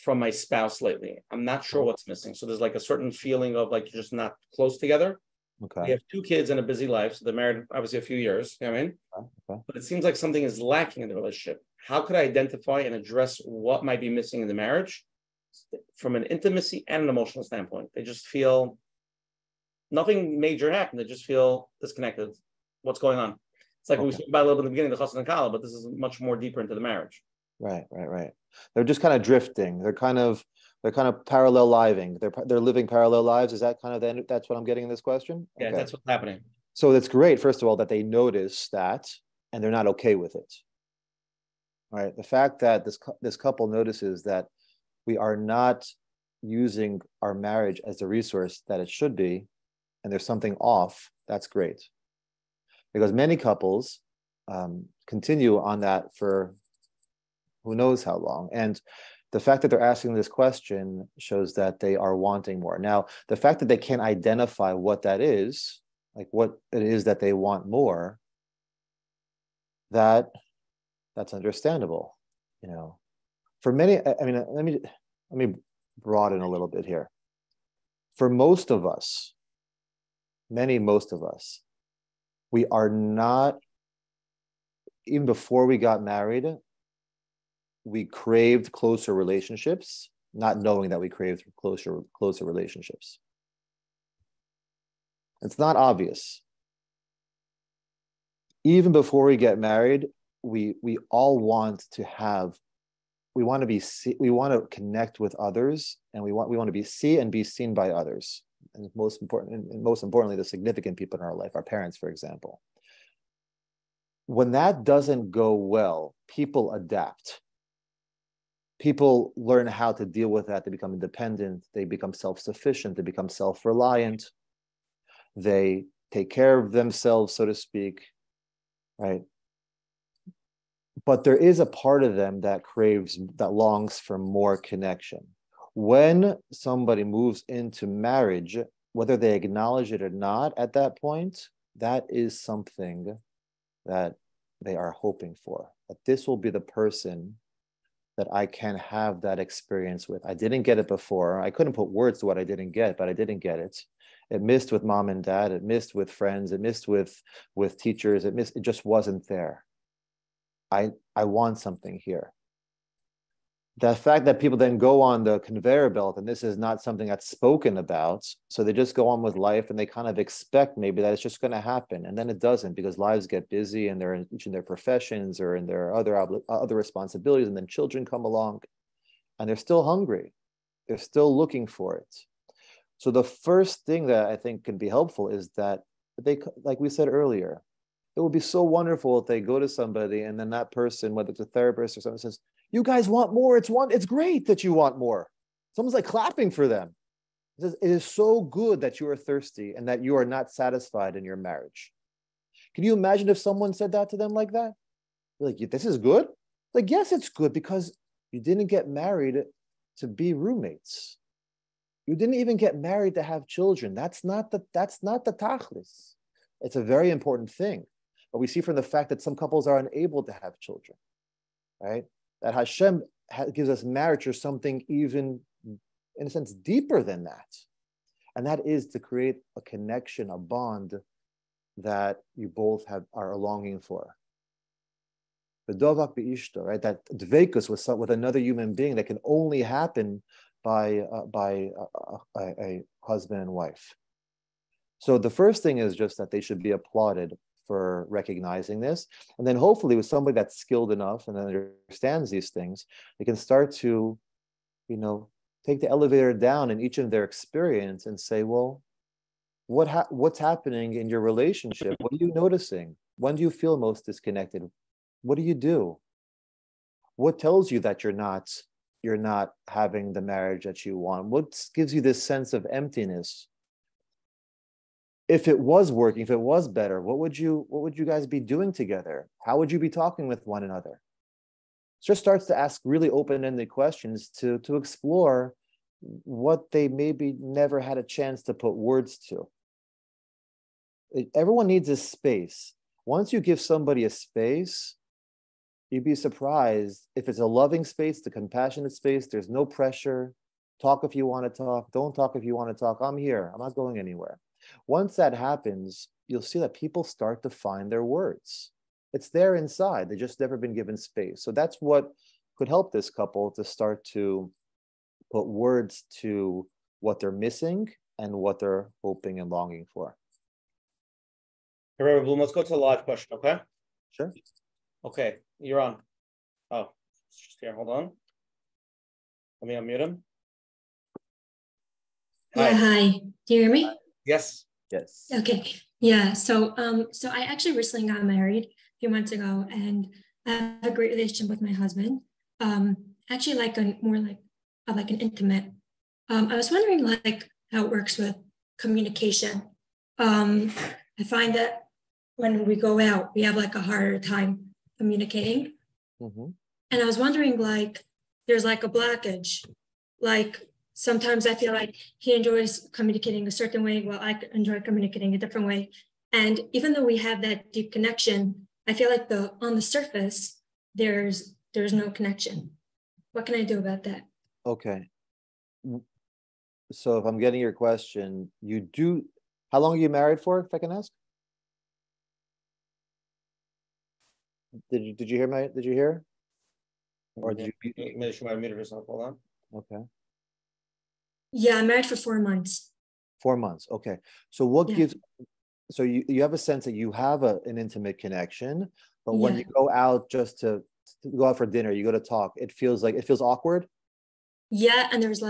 from my spouse lately. I'm not sure what's missing. So there's like a certain feeling of like you're just not close together. Okay. We have 2 kids and a busy life. So they're married obviously a few years. You know what I mean? Okay. But it seems like something is lacking in the relationship. How could I identify and address what might be missing in the marriage from an intimacy and an emotional standpoint? They just feel nothing major happened. They just feel disconnected. What's going on? It's like what we spoke about a little bit in the beginning, the chassan and kala, but this is much more deeper into the marriage. Right. They're just kind of drifting. They're kind of parallel living. They're living parallel lives. Is that kind of that's what I'm getting in this question? Yeah, that's what's happening. So that's great, first of all, that they notice that and they're not okay with it. All right. The fact that this couple notices that we are not using our marriage as the resource that it should be, and there's something off, that's great. Because many couples continue on that for who knows how long. And the fact that they're asking this question shows that they are wanting more. Now, the fact that they can't identify what that is, like what it is that they want more, that's understandable. For many, I mean, let me broaden a little bit here. For most of us, most of us, we are not, even before we got married, we craved closer relationships, not knowing that we craved closer relationships. It's not obvious. Even before we get married, we all want to connect with others, and we want to be seen and be seen by others. And most importantly, the significant people in our life, our parents, for example. When that doesn't go well, people adapt. People learn how to deal with that. They become independent. They become self-sufficient. They become self-reliant. They take care of themselves, so to speak, right? But there is a part of them that longs for more connection. When somebody moves into marriage, whether they acknowledge it or not at that point, that is something that they are hoping for. That this will be the person that I can have that experience with. I didn't get it before. I couldn't put words to what I didn't get, but I didn't get it. It missed with mom and dad. It missed with friends. It missed with teachers. It just wasn't there. I want something here. The fact that people then go on the conveyor belt, and this is not something that's spoken about, so they just go on with life and they kind of expect maybe that it's just going to happen, and then it doesn't, because lives get busy and they're each in their professions or in their other responsibilities, and then children come along and they're still hungry. They're still looking for it. So the first thing that I think can be helpful is that they, like we said earlier, it would be so wonderful if they go to somebody and then that person, whether it's a therapist or someone, says, "You guys want more. It's great that you want more." Someone's like clapping for them. It says, "It is so good that you are thirsty and that you are not satisfied in your marriage." Can you imagine if someone said that to them like that? They're like, "This is good?" Like, yes, it's good, because you didn't get married to be roommates. You didn't even get married to have children. That's not the tachlis. It's a very important thing. But we see from the fact that some couples are unable to have children, right? That Hashem gives us marriage or something even, in a sense, deeper than that. And that is to create a connection, a bond that you both are longing for. The dovak beishto, right? That dveikus with another human being that can only happen by a husband and wife. So the first thing is just that they should be applauded for recognizing this. And then hopefully with somebody that's skilled enough and understands these things, they can start to, take the elevator down in each of their experience and say, well, what's happening in your relationship? What are you noticing? When do you feel most disconnected? What do you do? What tells you that you're not having the marriage that you want? What gives you this sense of emptiness? If it was working, if it was better, what would you guys be doing together? How would you be talking with one another? It just starts to ask really open-ended questions to explore what they maybe never had a chance to put words to. Everyone needs a space. Once you give somebody a space, you'd be surprised if it's a loving space, the compassionate space. There's no pressure. Talk if you want to talk. Don't talk if you want to talk. I'm here. I'm not going anywhere. Once that happens, you'll see that people start to find their words. It's there inside. They've just never been given space. So that's what could help this couple to start to put words to what they're missing and what they're hoping and longing for. Hey, Rabbi Bloom, let's go to the live question, okay? Sure. Okay, you're on. Oh, just here. Hold on. Let me unmute him. Yeah, hi. Do you hear me? Yes. Yes. Okay. Yeah. So I actually recently got married a few months ago, and I have a great relationship with my husband. Actually, like more like an intimate. I was wondering like how it works with communication. I find that when we go out, we have like a harder time communicating. Mm-hmm. And I was wondering, like, there's like a blockage. Like sometimes I feel like he enjoys communicating a certain way, while I enjoy communicating a different way. And even though we have that deep connection, I feel like on the surface, there's no connection. What can I do about that? Okay. So if I'm getting your question, how long are you married for, if I can ask? Did you hear? Or did you? Maybe she might have muted herself. Hold on. Okay. Yeah, I'm married for 4 months. 4 months. Okay. So so you have a sense that you have an intimate connection, but when you go out just to go out for dinner, you go to talk, it feels awkward. Yeah, and there's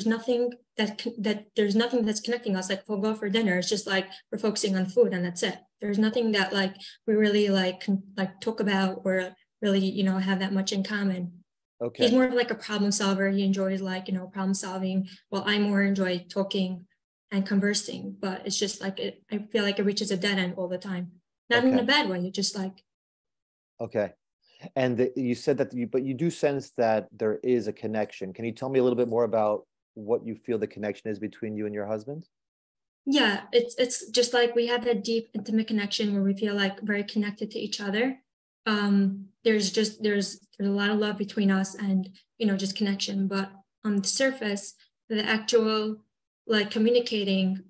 nothing that's connecting us. Like if we'll go for dinner, it's just like we're focusing on food and that's it. There's nothing that like we really can talk about or really have that much in common. Okay. He's more of like a problem solver. He enjoys problem solving, while I more enjoy talking and conversing. But it's just like I feel like it reaches a dead end all the time. Not in a bad way. It's just like. Okay. And you said that but you do sense that there is a connection. Can you tell me a little bit more about what you feel the connection is between you and your husband? Yeah, it's just like we have that deep, intimate connection where we feel like very connected to each other. There's a lot of love between us and just connection. But on the surface, the actual like communicating,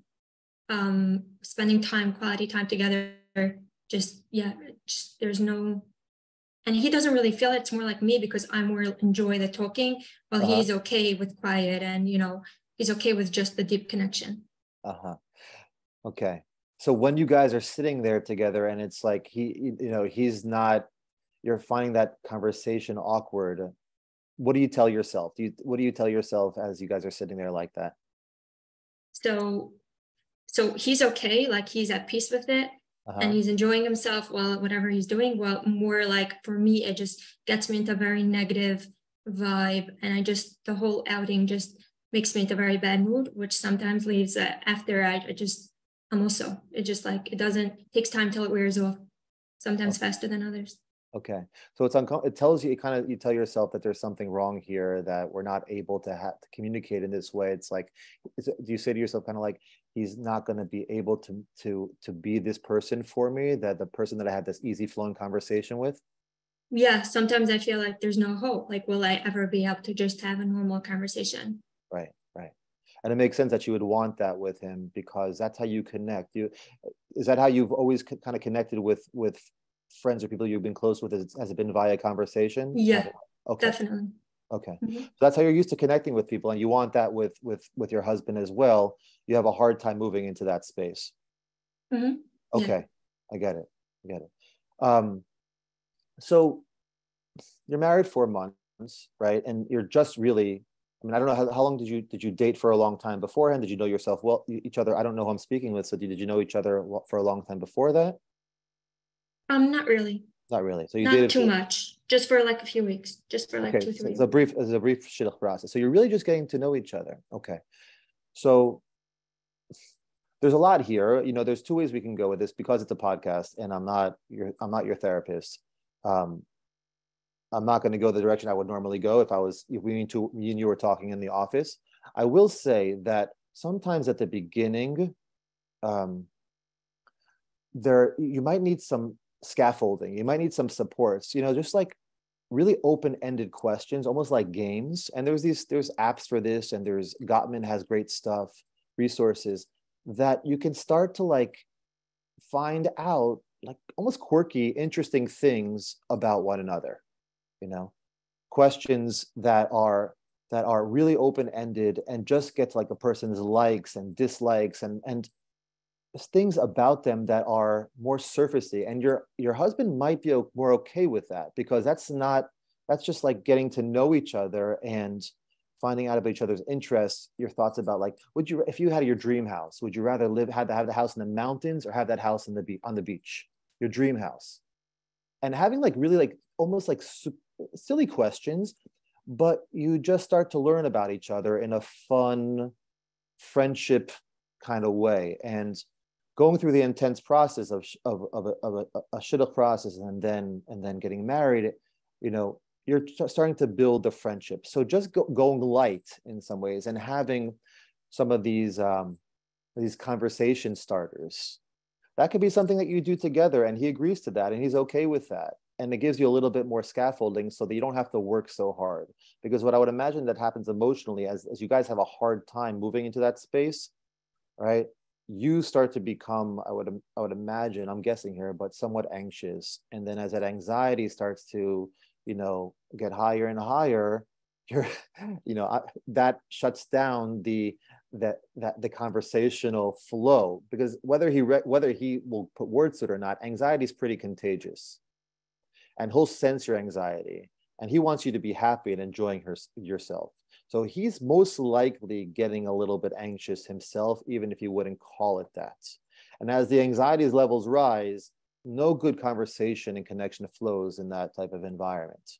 spending quality time together, just there's no. And he doesn't really feel it. It's more like me because I more enjoy the talking, while he's okay with quiet and, he's okay with just the deep connection. Okay. So when you guys are sitting there together and it's like he's not, you're finding that conversation awkward, what do you tell yourself? What do you tell yourself as you guys are sitting there like that? So he's okay, like he's at peace with it. And he's enjoying himself while whatever he's doing. Well, more like for me, it just gets me into a very negative vibe. And the whole outing just makes me into a very bad mood, which sometimes leaves after it takes time till it wears off, sometimes faster than others. Okay. So it tells you, you tell yourself that there's something wrong here, that we're not able to communicate in this way. It's like, do you say to yourself kind of like, he's not going to be able to be this person for me, that the person that I had this easy flowing conversation with? Yeah. Sometimes I feel like there's no hope. Like, will I ever be able to just have a normal conversation? Right. And it makes sense that you would want that with him, because that's how you connect. Is that how you've always kind of connected with friends or people you've been close with? Has it been via conversation? Yeah, okay. Definitely. Okay. So that's how you're used to connecting with people, and you want that with your husband as well. You have a hard time moving into that space. Mm-hmm. Okay. Yeah. I get it. So you're married 4 months, right? And you're just really, I don't know how long did you date for a long time beforehand? Did you know each other? I don't know who I'm speaking with. So did you know each other for a long time before that? Not really. Not really. So you not dated too much, just for like a few weeks, just for like 2-3 weeks. It's a brief shidduch process. So you're really just getting to know each other. Okay. So there's a lot here. There's 2 ways we can go with this, because it's a podcast and I'm not your therapist. I'm not going to go the direction I would normally go if me and you were talking in the office. I will say that sometimes at the beginning, you might need some scaffolding. You might need some supports, just like really open-ended questions, almost like games. And there's apps for this, and Gottman has great stuff, resources that you can start to like find out like almost quirky, interesting things about one another. Questions that are really open-ended and just get to like a person's likes and dislikes and things about them that are more surfacey, and your husband might be more okay with that, because that's just like getting to know each other and finding out about each other's interests, your thoughts about, like, if you had your dream house, would you rather have the house in the mountains or have that house on the beach, your dream house? And having like really like almost like silly questions, but you just start to learn about each other in a fun friendship kind of way. And going through the intense process of a shidduch process and then getting married, you're starting to build the friendship. So just going light in some ways and having some of these conversation starters, that could be something that you do together, and he agrees to that and he's okay with that. And it gives you a little bit more scaffolding so that you don't have to work so hard. Because what I would imagine that happens emotionally, as you guys have a hard time moving into that space, right? You start to become, I would imagine, I'm guessing here, but somewhat anxious. And then as that anxiety starts to, get higher and higher, that shuts down the conversational flow. Because whether he will put words to it or not, anxiety is pretty contagious, and he'll sense your anxiety, and he wants you to be happy and enjoying yourself. So he's most likely getting a little bit anxious himself, even if you wouldn't call it that. And as the anxiety levels rise, no good conversation and connection flows in that type of environment.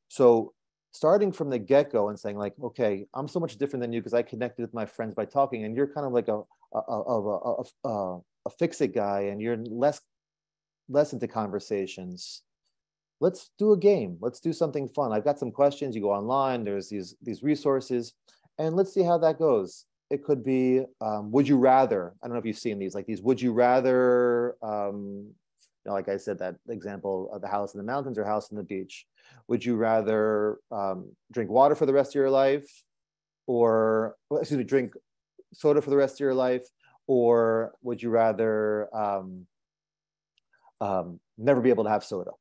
So starting from the get-go and saying, like, okay, I'm so much different than you because I connected with my friends by talking, and you're kind of like a fix-it guy, and you're less into conversations. Let's do a game. Let's do something fun. I've got some questions. You go online. There's these resources, and let's see how that goes. It could be, would you rather? I don't know if you've seen these, like these would you rather, like I said, that example of the house in the mountains or house on the beach. Would you rather drink water for the rest of your life, or drink soda for the rest of your life, or would you rather never be able to have soda?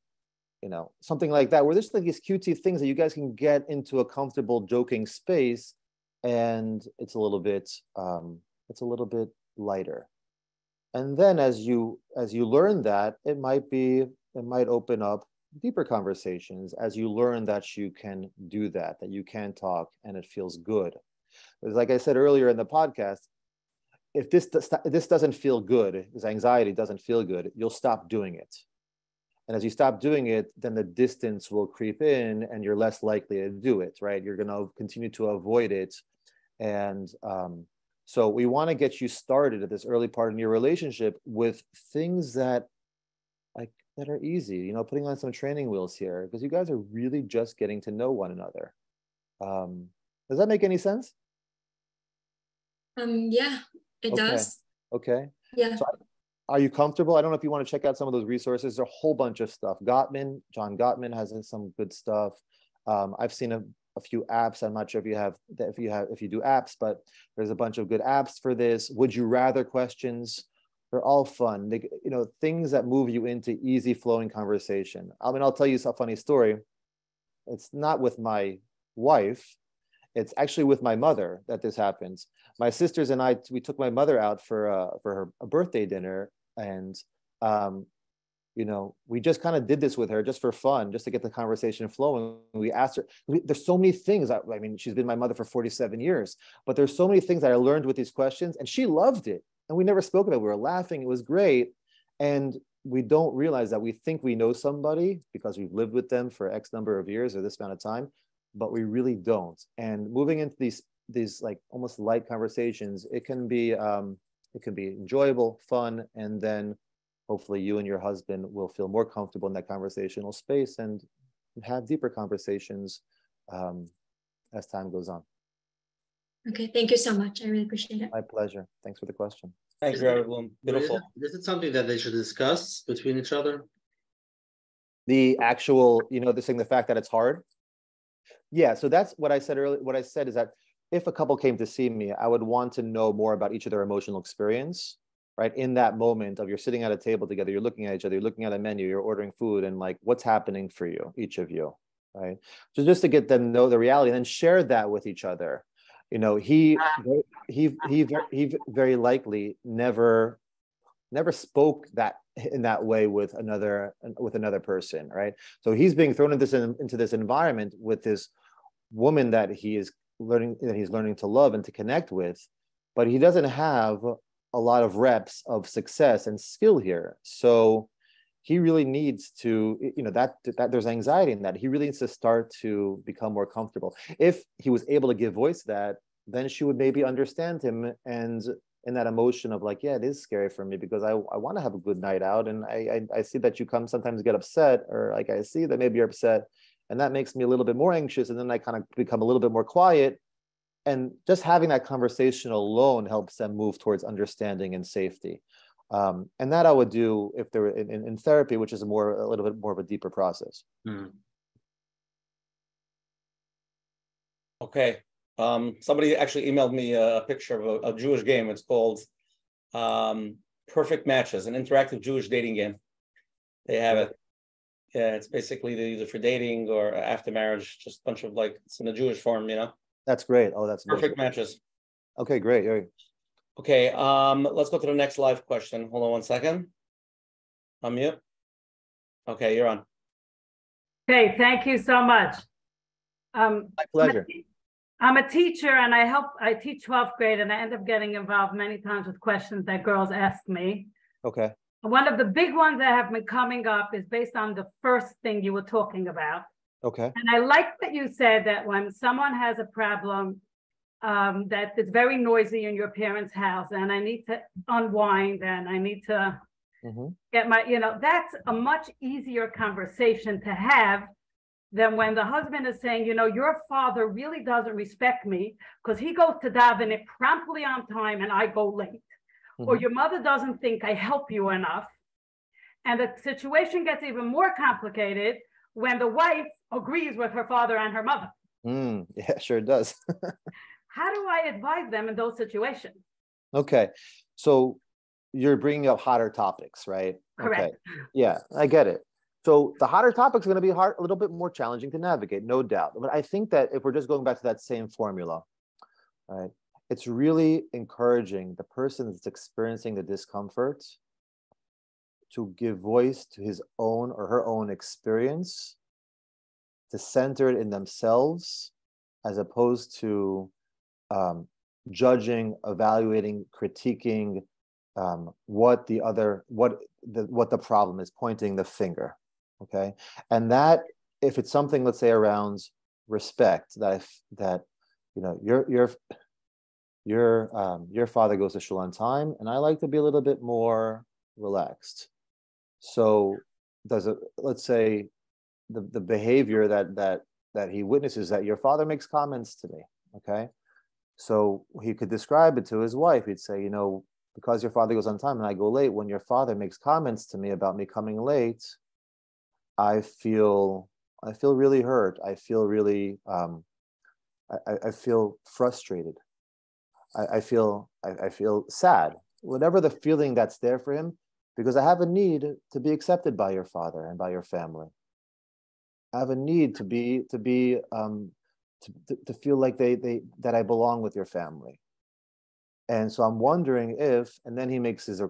Something like that, where there's like these cutesy things that you guys can get into a comfortable joking space, and it's a little bit lighter. And then as you learn that, it might open up deeper conversations as you learn that you can do that you can talk and it feels good. Because like I said earlier in the podcast, if this doesn't feel good, this anxiety doesn't feel good, you'll stop doing it. And as you stop doing it, then the distance will creep in and you're less likely to do it, right? You're going to continue to avoid it. And so we want to get you started at this early part in your relationship with things that are easy, putting on some training wheels here, because you guys are really just getting to know one another. Does that make any sense? Yeah, it does. Okay. Yeah. So are you comfortable? I don't know if you want to check out some of those resources. There's a whole bunch of stuff. John Gottman has some good stuff. I've seen a few apps. I'm not sure if you do apps, but there's a bunch of good apps for this. Would you rather questions? They're all fun. Things that move you into easy flowing conversation. I'll tell you a funny story. It's not with my wife. It's actually with my mother that this happens. My sisters and I, we took my mother out for her birthday dinner, and we just kind of did this with her just for fun, just to get the conversation flowing. We asked her, there's so many things. She's been my mother for 47 years, but there's so many things that I learned with these questions, and she loved it. And we never spoke about it. We were laughing. It was great. And we don't realize that we think we know somebody because we've lived with them for X number of years or this amount of time, but we really don't. And moving into these like almost light conversations, it can be enjoyable, fun, and then hopefully you and your husband will feel more comfortable in that conversational space and have deeper conversations as time goes on. Okay, thank you so much. I really appreciate it. My pleasure. Thanks for the question. Thank you, everyone. Beautiful. Is it something that they should discuss between each other? The actual, the fact that it's hard. Yeah, so that's what I said earlier. What I said is that if a couple came to see me, I would want to know more about each of their emotional experience, right? In that moment of you're sitting at a table together, you're looking at each other, you're looking at a menu, you're ordering food, and like, what's happening for you, each of you, right? So just to get them to know the reality and then share that with each other. He very likely never never spoke that in that way with another person, right? So he's being thrown into this environment with this woman that he's learning to love and to connect with, but he doesn't have a lot of reps of success and skill here. So he really needs to, that there's anxiety in that. He really needs to start to become more comfortable. If he was able to give voice to that, then she would maybe understand him, and in that emotion of like, yeah, it is scary for me because I want to have a good night out, and I see that you sometimes get upset, or like I see that maybe you're upset, and that makes me a little bit more anxious, and then I kind of become a little bit more quiet. And just having that conversation alone helps them move towards understanding and safety. And that I would do if they're in therapy, which is a little bit more of a deeper process. Okay. Somebody actually emailed me a picture of a Jewish game. It's called Perfect Matches, an interactive Jewish dating game. They have it. Yeah, it's basically either for dating or after marriage, just a bunch of it's in a Jewish form, That's great. Oh, that's Perfect amazing. Matches. Okay, great. Okay, let's go to the next live question. Hold on one second. Unmute. Okay, you're on. Okay, thank you so much. My pleasure. I'm a teacher, and I teach 12th grade, and I end up getting involved many times with questions that girls ask me. Okay. One of the big ones that have been coming up is based on the first thing you were talking about. Okay. And I like that you said that when someone has a problem that is very noisy in your parents' house, and I need to unwind, and I need to get my, that's a much easier conversation to have than when the husband is saying, your father really doesn't respect me because he goes to daven promptly on time and I go late. Or your mother doesn't think I help you enough. And the situation gets even more complicated when the wife agrees with her father and her mother. Yeah, sure it does. How do I advise them in those situations? Okay. So you're bringing up hotter topics, right? Correct. Okay. Yeah, I get it. So the hotter topics are going to be a little bit more challenging to navigate, no doubt. But I think that if we're just going back to that same formula, right, it's really encouraging the person that's experiencing the discomfort to give voice to his own or her own experience, to center it in themselves, as opposed to judging, evaluating, critiquing what the problem is, pointing the finger. Okay, and that if it's something, let's say around respect, that your father goes to shul on time, and I like to be a little bit more relaxed. So let's say the behavior that he witnesses, that your father makes comments to me. Okay, so he could describe it to his wife. He'd say, because your father goes on time and I go late, when your father makes comments to me about me coming late, I feel really hurt. I feel really I feel frustrated. I feel sad. Whatever the feeling that's there for him, because I have a need to be accepted by your father and by your family. I have a need to feel like that I belong with your family. And so I'm wondering if, and then he makes his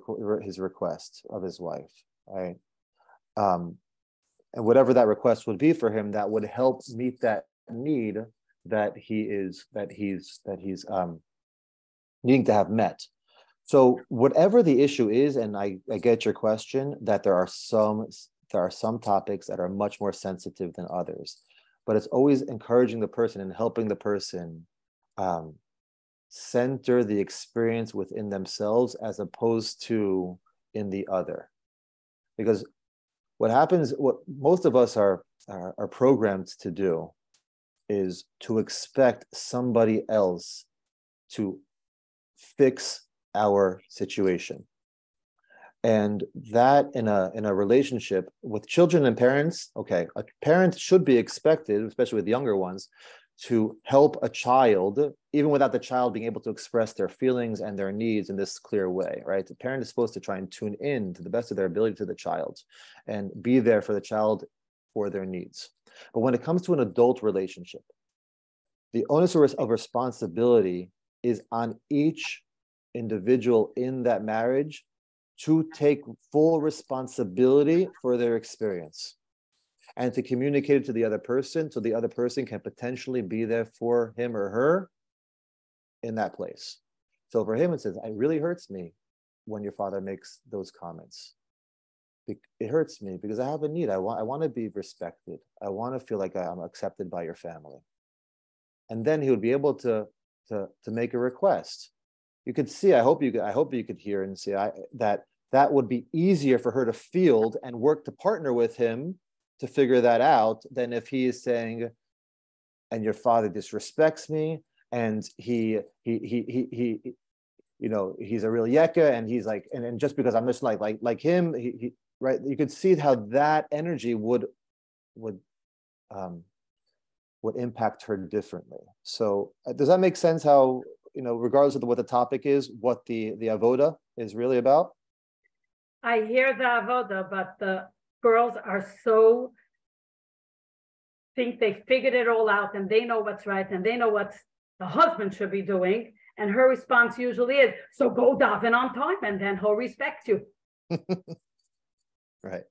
request of his wife, right? And whatever that request would be for him, that would help meet that need that he's needing to have met. So whatever the issue is, and I get your question, that there are some topics that are much more sensitive than others, but it's always encouraging the person and helping the person center the experience within themselves as opposed to in the other. Because what happens, what most of us are programmed to do, is to expect somebody else to fix our situation. And that in a relationship with children and parents, okay, a parent should be expected, especially with younger ones, to help a child, even without the child being able to express their feelings and their needs in this clear way, right? The parent is supposed to try and tune in to the best of their ability to the child and be there for the child for their needs. But when it comes to an adult relationship, the onus of responsibility is on each individual in that marriage to take full responsibility for their experience and to communicate it to the other person so the other person can potentially be there for him or her in that place. So for him, it says, it really hurts me when your father makes those comments. It hurts me because I have a need. I want to be respected. I want to feel like I'm accepted by your family. And then he would be able to make a request. You could see, I hope you could hear and see that would be easier for her to field and work to partner with him to figure that out than if he is saying, and your father disrespects me, and he you know, he's a real yeka, and he's like, and just because I'm just like him, he right? You could see how that energy would impact her differently. So does that make sense? How, you know, regardless of what the topic is, what the avoda is really about? I hear the avoda, but the girls are so think they figured it all out and they know what's right and they know what the husband should be doing. And her response usually is, so go daven on time and then he'll respect you. Right.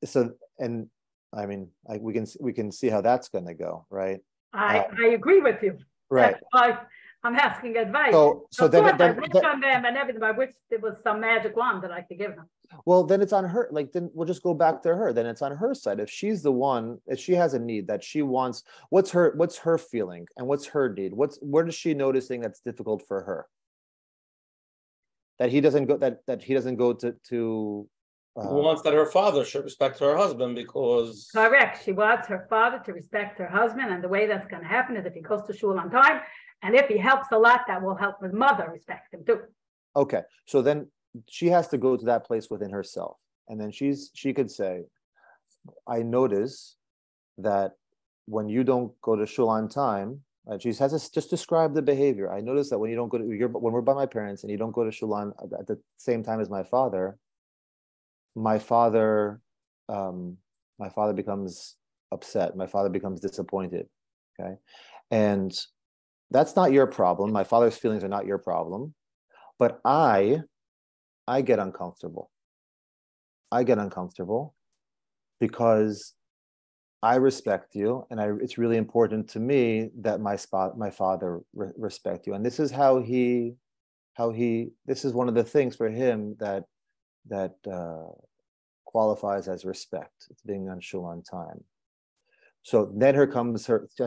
So, and I mean, we can see how that's going to go, right? I agree with you. Right. That's why I'm asking advice. So then I wish on them and everything. I wish there was some magic wand that I could give them. Well, then it's on her. Like, then we'll just go back to her. Then it's on her side. If she's the one, if she has a need that she wants, what's her feeling and what's her need? What is she noticing that's difficult for her? That he doesn't go. That he doesn't go to. Who wants that her father should respect her husband because. Correct. She wants her father to respect her husband, and the way that's going to happen is if he goes to shul on time, and if he helps a lot, that will help his mother respect him too. Okay, so then she has to go to that place within herself, and then she could say, I notice that when you don't go to shul on time, she has to just describe the behavior. I notice that when you don't go to, when we're by my parents and you don't go to shul on at the same time as my father becomes upset. My father becomes disappointed. Okay, and that's not your problem. My father's feelings are not your problem, but I get uncomfortable. I get uncomfortable because I respect you, and it's really important to me that my father respect you. And this is how he. This is one of the things for him that qualifies as respect. It's being on shul on time. So then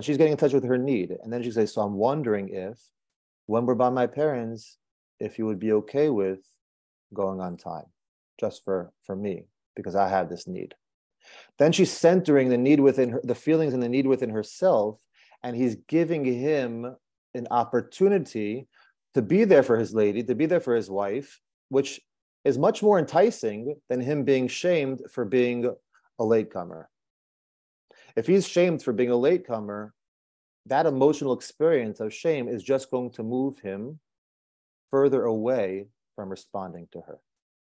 she's getting in touch with her need, and then she says, "So I'm wondering if, when we're by my parents, if you would be okay with going on time, just for me, because I have this need." Then she's centering the need within her, the feelings and the need within herself, and he's giving him an opportunity to be there for his lady, to be there for his wife, which is much more enticing than him being shamed for being a latecomer. If he's shamed for being a latecomer, that emotional experience of shame is just going to move him further away from responding to her.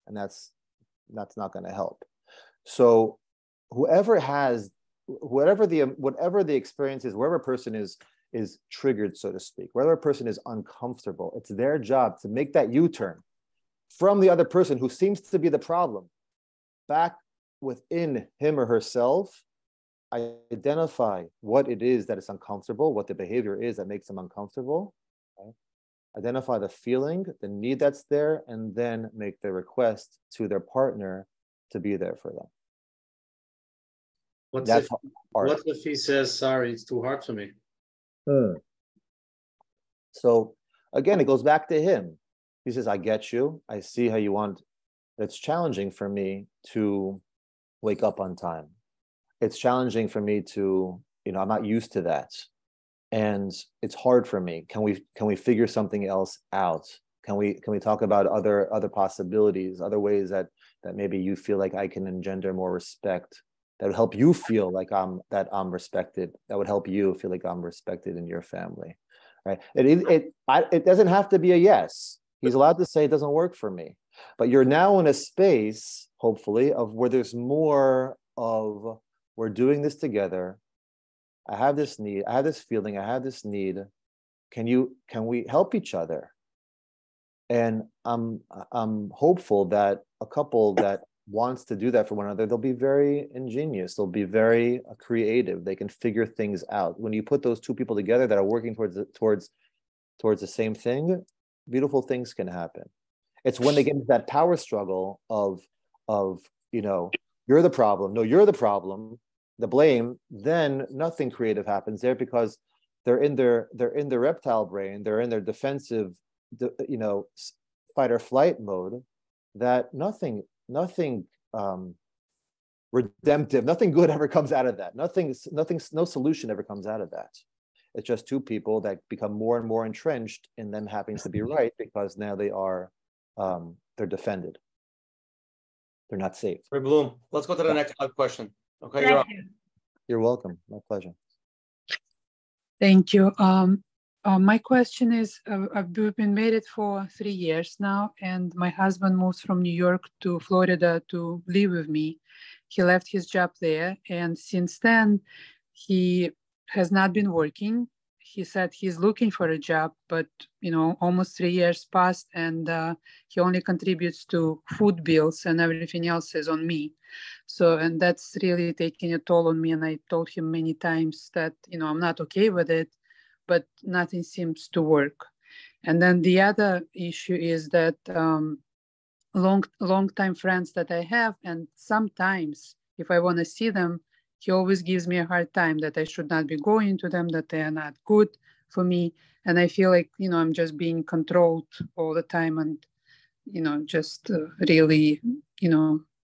And that's not going to help. So whatever the experience is, wherever a person is triggered, so to speak, wherever a person is uncomfortable, it's their job to make that U-turn from the other person who seems to be the problem back within him or herself. Identify what it is that is uncomfortable, what the behavior is that makes them uncomfortable. Okay? Identify the feeling, the need that's there, and then make the request to their partner to be there for them. What if he says, sorry, it's too hard for me? So again, it goes back to him. He says, I get you. I see how you want. It's challenging for me to wake up on time. It's challenging for me to, I'm not used to that. And it's hard for me. Can we figure something else out? Can we talk about other possibilities, other ways that maybe you feel like I can engender more respect, that would help you feel like I'm respected, that would help you feel like I'm respected in your family, right? It doesn't have to be a yes. He's allowed to say it doesn't work for me, but you're now in a space, hopefully, of where there's more of, we're doing this together. I have this need, I have this feeling, I have this need. Can we help each other? And I'm hopeful that a couple that wants to do that for one another, they'll be very ingenious. They'll be very creative. They can figure things out. When you put those two people together that are working towards the same thing, beautiful things can happen. It's when they get into that power struggle of you're the problem. No, you're the problem. The blame. Then nothing creative happens there because they're in their reptile brain. They're in their defensive, fight or flight mode. That nothing redemptive, nothing good ever comes out of that. No solution ever comes out of that. It's just two people that become more and more entrenched in them having to be right because now they are, they're defended. They're not safe. Rabbi Bloom, let's go to the next question. Okay, Thank you. You're welcome. My pleasure. Thank you. My question is, we've been married for 3 years now, and my husband moved from New York to Florida to live with me. He left his job there, and since then, he has not been working. He said he's looking for a job, but almost 3 years passed, and he only contributes to food bills, and everything else is on me. So, and that's really taking a toll on me. And I told him many times that I'm not okay with it, but nothing seems to work. And then the other issue is that long-time friends that I have, and sometimes if I want to see them, he always gives me a hard time that I should not be going to them, that they are not good for me. And I feel like, I'm just being controlled all the time, and, just really,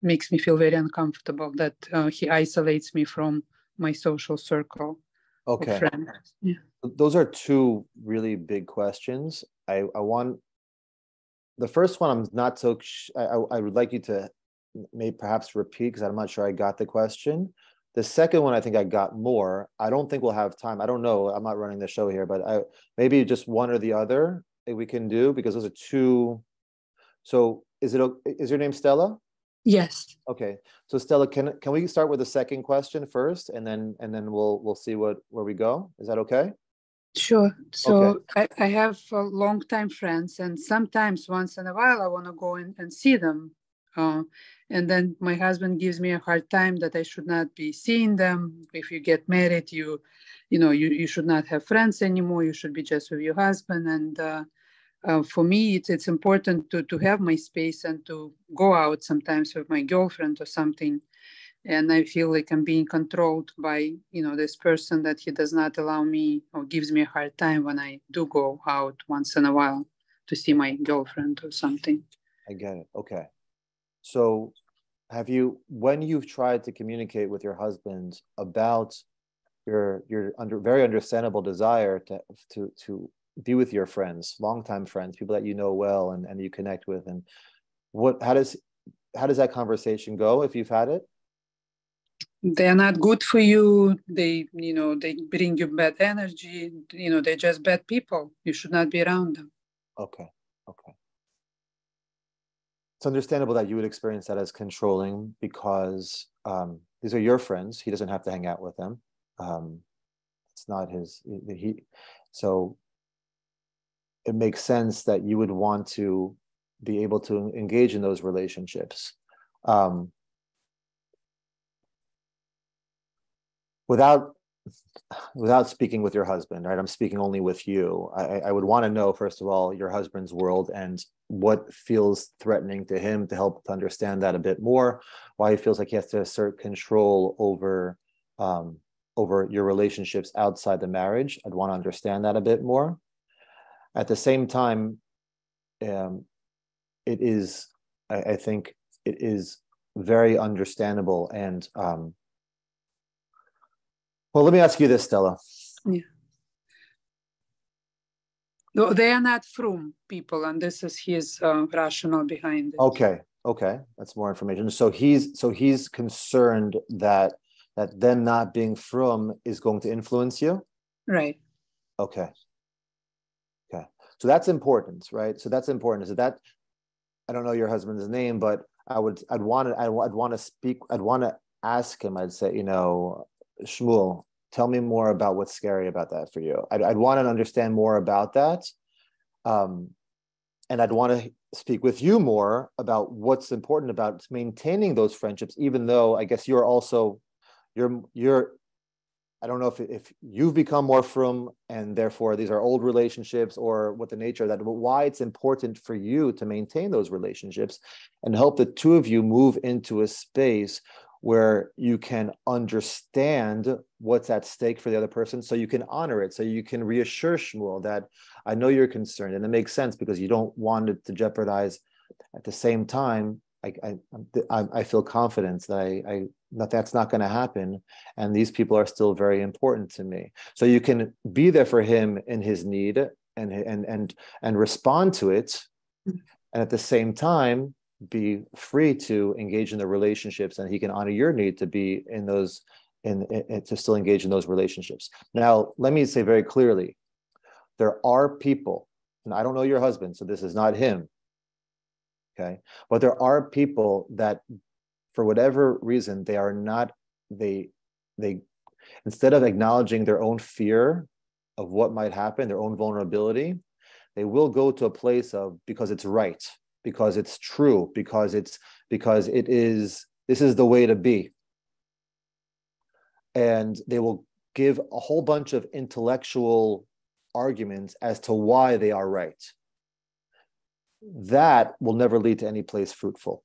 makes me feel very uncomfortable that he isolates me from my social circle. Okay. Of friends. Yeah. Those are two really big questions. I want, the first one, I'm not so, I would like you to maybe perhaps repeat because I'm not sure I got the question. The second one, I think I got more. I don't think we'll have time. I don't know. I'm not running the show here, but maybe just one or the other we can do because those are two. So is your name Stella? Yes. Okay. So Stella, can we start with the second question first, and then we'll see where we go? Is that okay? Sure. So okay. I have long-time friends, and sometimes once in a while I want to go in and see them. And then my husband gives me a hard time that I should not be seeing them. If you get married, you should not have friends anymore. You should be just with your husband. And for me, it's important to have my space and to go out sometimes with my girlfriend or something. And I feel like I'm being controlled by, this person that he does not allow me or gives me a hard time when I do go out once in a while to see my girlfriend or something. I get it. Okay. So when you've tried to communicate with your husband about your very understandable desire to be with your friends, longtime friends, people that you know well and you connect with, and how does that conversation go if you've had it? They're not good for you. They bring you bad energy. They're just bad people. You should not be around them. Okay. It's understandable that you would experience that as controlling because these are your friends. He doesn't have to hang out with them. It's not his. So it makes sense that you would want to be able to engage in those relationships. Without speaking with your husband, right? I'm speaking only with you. I would want to know, first of all, your husband's world and what feels threatening to him to help to understand that a bit more, why he feels like he has to assert control over your relationships outside the marriage. I'd want to understand that a bit more. At the same time, I think it is very understandable and well, let me ask you this, Stella. Yeah. No, they are not frum people, and this is his rationale behind it. Okay, that's more information. So he's concerned that them not being frum is going to influence you. Right. Okay. So that's important, right? So that's important. Is that I don't know your husband's name, but I'd want to ask him. I'd say, Shmuel, tell me more about what's scary about that for you. I'd want to understand more about that. And I'd want to speak with you more about what's important about maintaining those friendships, even though I guess you're also, you're I don't know if you've become more frum and therefore these are old relationships or what the nature of that, but why it's important for you to maintain those relationships and help the two of you move into a space where you can understand what's at stake for the other person, so you can honor it, so you can reassure Shmuel that I know you're concerned, and it makes sense because you don't want it to jeopardize. At the same time, I feel confident that that's not going to happen, and these people are still very important to me. So you can be there for him in his need and respond to it, and at the same time be free to engage in the relationships, and he can honor your need to be in those to still engage in those relationships. Now, let me say very clearly, there are people, and I don't know your husband, so this is not him. Okay, but there are people that, for whatever reason, they are not, they instead of acknowledging their own fear of what might happen, their own vulnerability, they will go to a place of, because it's right, because it's true, because this is the way to be. And they will give a whole bunch of intellectual arguments as to why they are right. That will never lead to any place fruitful.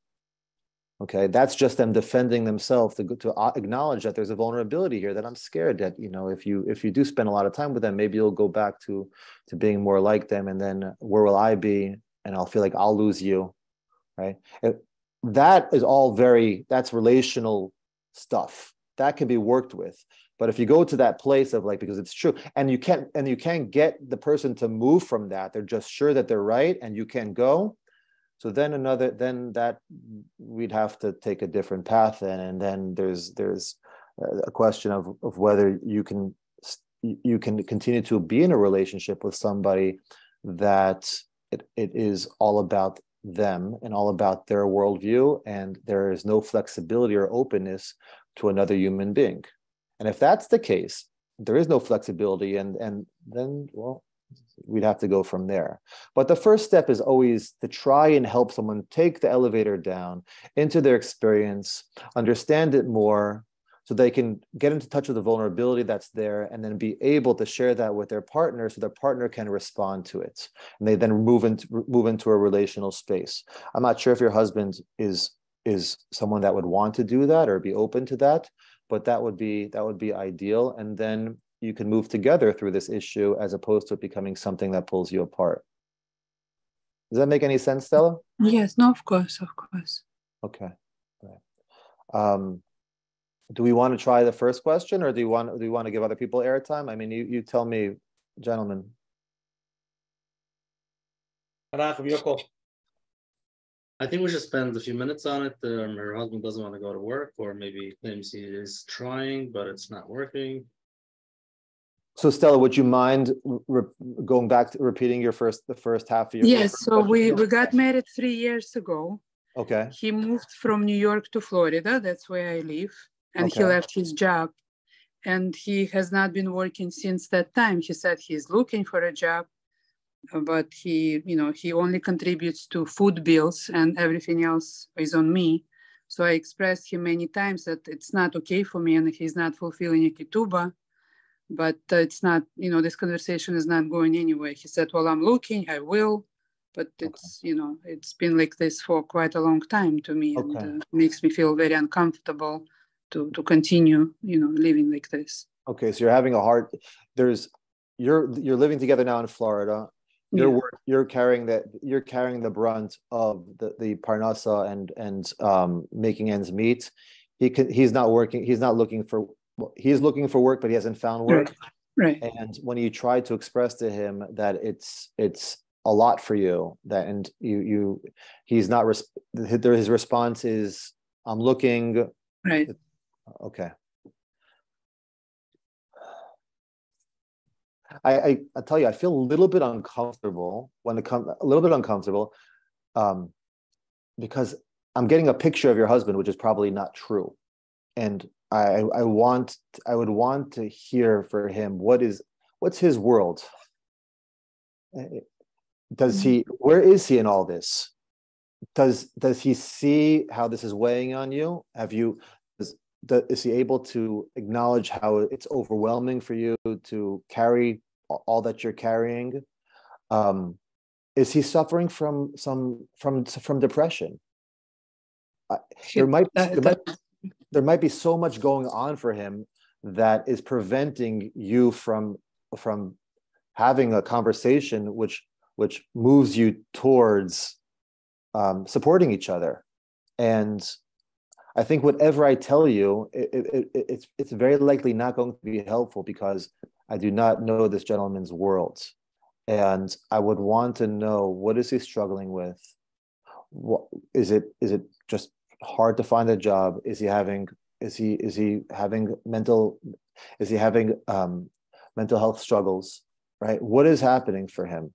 Okay, that's just them defending themselves to acknowledge that there's a vulnerability here, that I'm scared that, if you do spend a lot of time with them, maybe you'll go back to being more like them, and then where will I be? And I'll feel like I'll lose you, right? That is all that's relational stuff that can be worked with. But if you go to that place of because it's true, and you can't get the person to move from that, they're just sure that they're right, and you can go. So then that we'd have to take a different path then, and then there's a question of whether you can continue to be in a relationship with somebody that it is all about them and all about their worldview, and there is no flexibility or openness to another human being. And if that's the case, there is no flexibility, and then, well, we'd have to go from there. But the first step is always to try and help someone take the elevator down into their experience, understand it more, so they can get into touch with the vulnerability that's there, and then be able to share that with their partner, so their partner can respond to it, and they then move into a relational space. I'm not sure if your husband is someone that would want to do that or be open to that, but that would be ideal. And then you can move together through this issue, as opposed to it becoming something that pulls you apart. Does that make any sense, Stella? Yes, no, of course. Okay. Right. Do we want to try the first question, or do you want to give other people airtime? I mean, you tell me, gentlemen. Menachem, your call. I think we should spend a few minutes on it. Her husband doesn't want to go to work, or maybe claims he is trying, but it's not working. So Stella, would you mind going back to repeating the first half of your? Yes, so we got married 3 years ago. Okay. He moved from New York to Florida. That's where I live. And okay. He left his job. And he has not been working since that time. He said he's looking for a job, but he only contributes to food bills, and everything else is on me. So I expressed him many times that it's not okay for me, and he's not fulfilling a ketubah. But it's not, this conversation is not going anywhere. He said, well, I'm looking, I will. But it's, it's been like this for quite a long time to me, and makes me feel very uncomfortable to continue, living like this. Okay, so you're having you're living together now in Florida. You're carrying the brunt of the parnasa and making ends meet. He's not working. He's looking for work, but he hasn't found work. Right. And when you try to express to him that it's a lot for you, his response is, I'm looking. Right. Okay. I tell you, I feel a little bit uncomfortable because I'm getting a picture of your husband, which is probably not true. And I would want to hear for him, what's his world? does he, where is he in all this? Does he see how this is weighing on you? Is he able to acknowledge how it's overwhelming for you to carry all that you're carrying? Is he suffering from depression? There might be so much going on for him that is preventing you from having a conversation which moves you towards supporting each other. And I think whatever I tell you, it's very likely not going to be helpful, because I do not know this gentleman's world. And I would want to know, what is he struggling with? Is it just hard to find a job? Is he having mental health struggles, right? What is happening for him?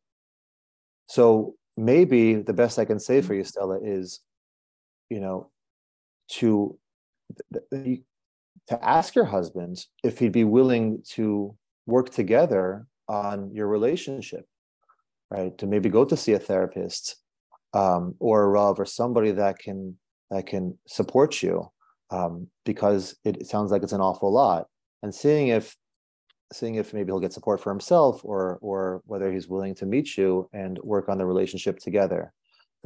So maybe the best I can say for you, Stella, is, to ask your husband if he'd be willing to work together on your relationship, right? To maybe go to see a therapist, or a Rav, or somebody that can support you, because it sounds like it's an awful lot, and seeing if maybe he'll get support for himself, or whether he's willing to meet you and work on the relationship together.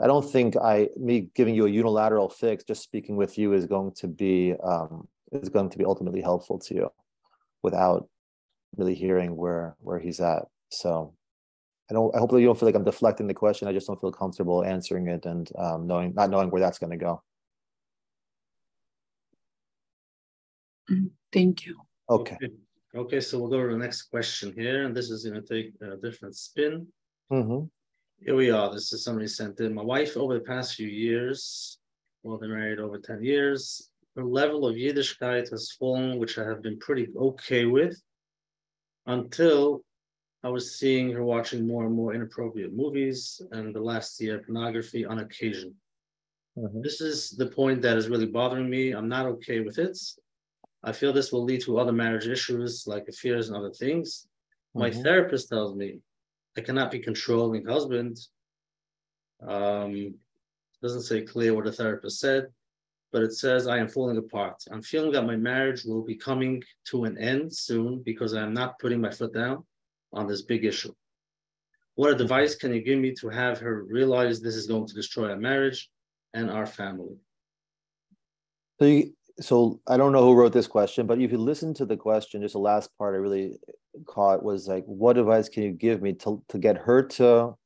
I don't think me giving you a unilateral fix, just speaking with you, is going to be ultimately helpful to you, without really hearing where he's at. So I hope that you don't feel like I'm deflecting the question. I just don't feel comfortable answering it, and not knowing where that's going to go. Thank you. Okay. Okay, so we'll go to the next question here, and this is going to take a different spin. Mm-hmm. Here we are. This is somebody sent in. My wife, over the past few years, well, been married over 10 years, her level of Yiddishkeit has fallen, which I have been pretty okay with, until I was seeing her watching more and more inappropriate movies, and the last year, pornography on occasion. Mm-hmm. This is the point that is really bothering me. I'm not okay with it. I feel this will lead to other marriage issues like affairs and other things. My therapist tells me I cannot be controlling husband. Doesn't say clear what the therapist said, but it says I am falling apart. I'm feeling that my marriage will be coming to an end soon because I am not putting my foot down on this big issue. What advice can you give me to have her realize this is going to destroy our marriage and our family? So I don't know who wrote this question, but if you listen to the question, just the last part I really caught was like, what advice can you give me to get her to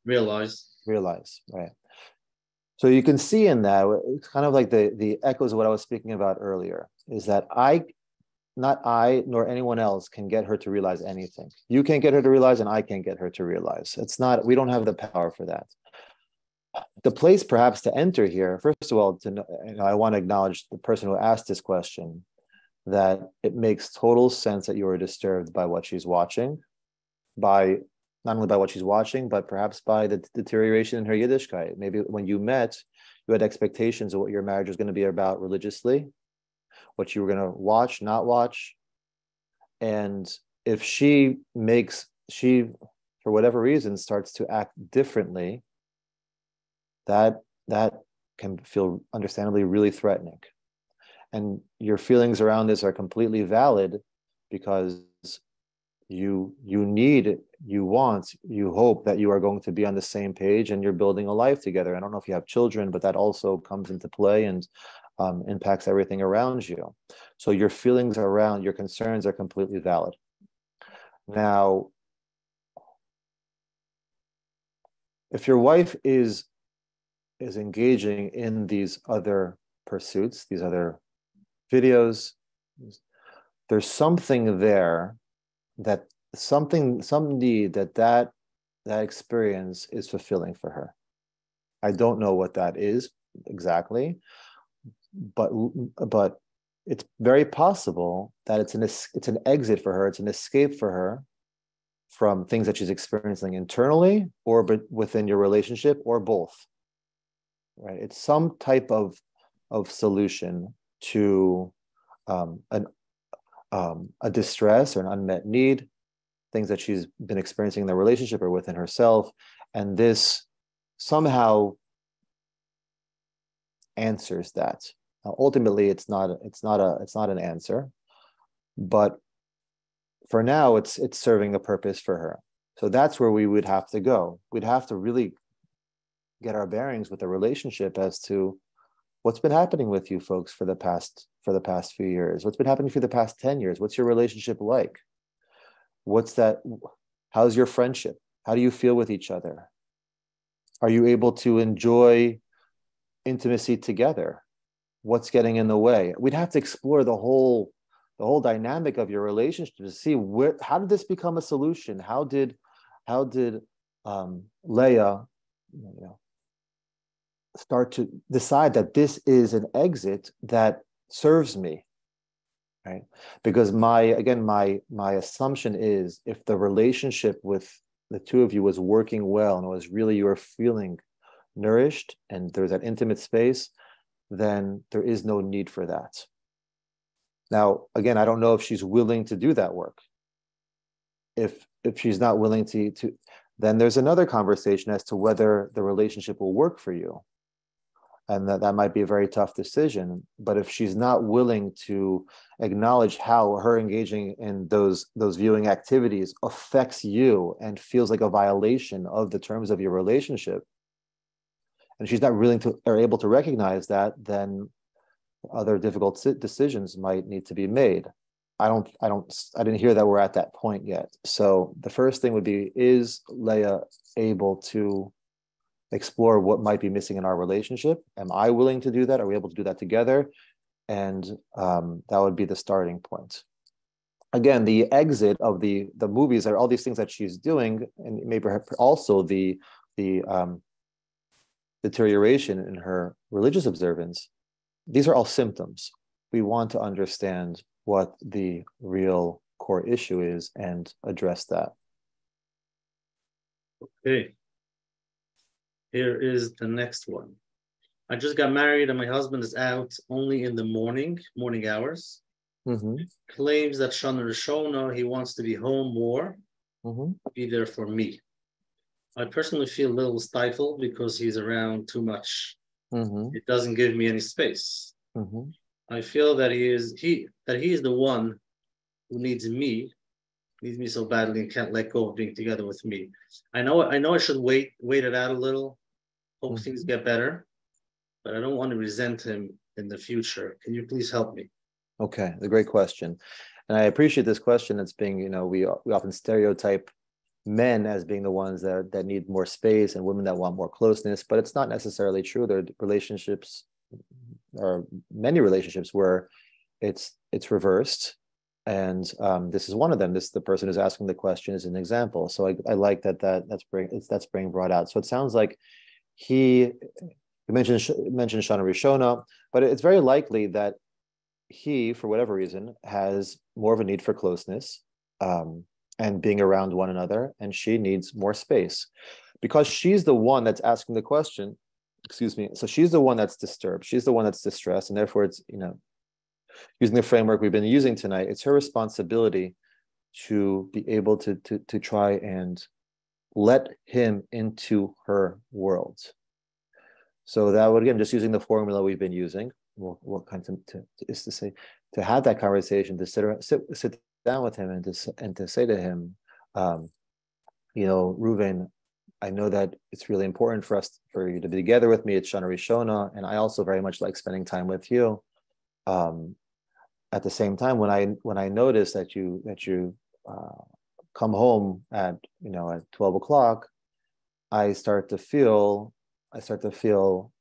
realize, right? So you can see in that, it's kind of like the echoes of what I was speaking about earlier, is that not I nor anyone else can get her to realize anything. You can't get her to realize, and I can't get her to realize. We don't have the power for that. The place perhaps to enter here, first of all, I want to acknowledge the person who asked this question, that it makes total sense that you are disturbed by what she's watching, not only by what she's watching, but perhaps by the deterioration in her Yiddishkeit. Maybe when you met, you had expectations of what your marriage was going to be about religiously, what you were going to watch, not watch. And if she, for whatever reason, starts to act differently, that can feel understandably really threatening. And your feelings around this are completely valid, because you hope that you are going to be on the same page and you're building a life together. I don't know if you have children, but that also comes into play and impacts everything around you. So your feelings around your concerns are completely valid. Now, if your wife is engaging in these other pursuits, these other videos, there's something there, some need that experience is fulfilling for her. I don't know what that is exactly, but it's very possible that it's an exit for her, it's an escape for her from things that she's experiencing internally or within your relationship, or both. Right? It's some type of solution to a distress or an unmet need things that she's been experiencing in the relationship or within herself, and this somehow answers that. Now, ultimately, it's not an answer, but for now, it's serving a purpose for her. So that's where we would have to go. We'd have to really get our bearings with the relationship as to what's been happening with you folks for the past few years. What's been happening for the past 10 years? What's your relationship like? How's your friendship? How do you feel with each other? Are you able to enjoy intimacy together? What's getting in the way? We'd have to explore the whole dynamic of your relationship to see how did this become a solution? How did Leah, start to decide that this is an exit that serves me, right? Because my assumption is, if the relationship with the two of you was working well and was really, you were feeling nourished and there's that intimate space, then there is no need for that. Now, again, I don't know if she's willing to do that work. If she's not willing to, then there's another conversation as to whether the relationship will work for you. And that might be a very tough decision. But if she's not willing to acknowledge how her engaging in those viewing activities affects you and feels like a violation of the terms of your relationship, and she's not willing to or able to recognize that, then other difficult decisions might need to be made. I didn't hear that we're at that point yet. So the first thing would be, is Leah able to explore what might be missing in our relationship? Am I willing to do that? Are we able to do that together? And that would be the starting point. Again, the exit of the movies are all these things that she's doing, and maybe also the deterioration in her religious observance. These are all symptoms. We want to understand what the real core issue is and address that. Okay. Here is the next one. I just got married and my husband is out only in the morning hours. Mm-hmm. Claims that Shana Rishona, he wants to be home more, be there for me. I personally feel a little stifled because he's around too much. It doesn't give me any space. I feel that he is the one who needs me so badly and can't let go of being together with me. I know I should wait it out a little, hope things get better, but I don't want to resent him in the future. Can you please help me? Okay, a great question. And I appreciate this question. It's being, we often stereotype men as being the ones that need more space and women that want more closeness, but it's not necessarily true. There are relationships, or many relationships, where it's reversed, and this is one of them. The person who's asking the question is an example. So I like that's being brought out. So it sounds like you mentioned Shana Rishona, but it's very likely that he, for whatever reason, has more of a need for closeness and being around one another, and she needs more space because she's the one that's asking the question. Excuse me. So she's the one that's disturbed. She's the one that's distressed, and therefore it's, using the framework we've been using tonight, it's her responsibility to be able to try and let him into her world. So that would, again, just using the formula we've been using, what kind is to say, to have that conversation, to sit down with him and to say to him, Reuven, I know that it's really important for you to be together with me. It's Shana Rishona, and I also very much like spending time with you. At the same time, when I notice that you come home at 12 o'clock, I start to feel a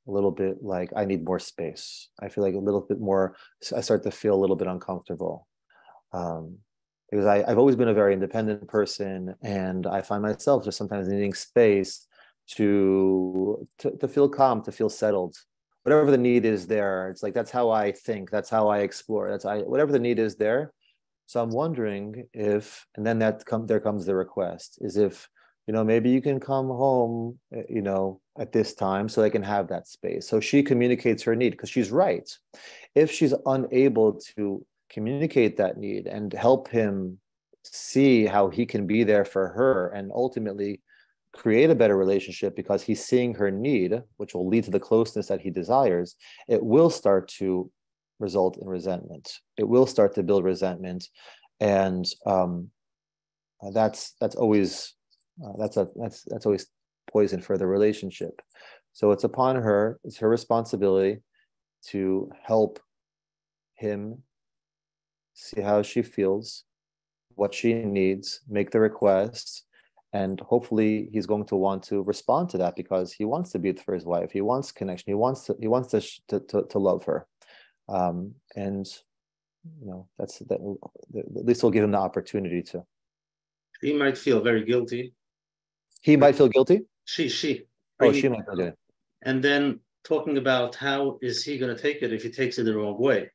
little bit like I need more space. I feel like a little bit more. I start to feel a little bit uncomfortable. Because I've always been a very independent person, and I find myself just sometimes needing space to feel calm, to feel settled. Whatever the need is there, it's like, that's how I think, that's how I explore. Whatever the need is there. So I'm wondering if, and then there comes the request, is if, maybe you can come home, at this time so I can have that space. So she communicates her need, because she's right. If she's unable to communicate that need and help him see how he can be there for her and ultimately create a better relationship because he's seeing her need, which will lead to the closeness that he desires, it will start to result in resentment. It will start to build resentment, and that's always poison for the relationship. So it's upon her, it's her responsibility to help him see how she feels, what she needs, make the requests, and hopefully he's going to want to respond to that because he wants to be for his wife. He wants connection. He wants to love her, and that's that. At least we'll give him the opportunity to. He might feel very guilty. He might feel guilty. She. Oh, she might feel guilty. And then talking about how is he going to take it if he takes it the wrong way.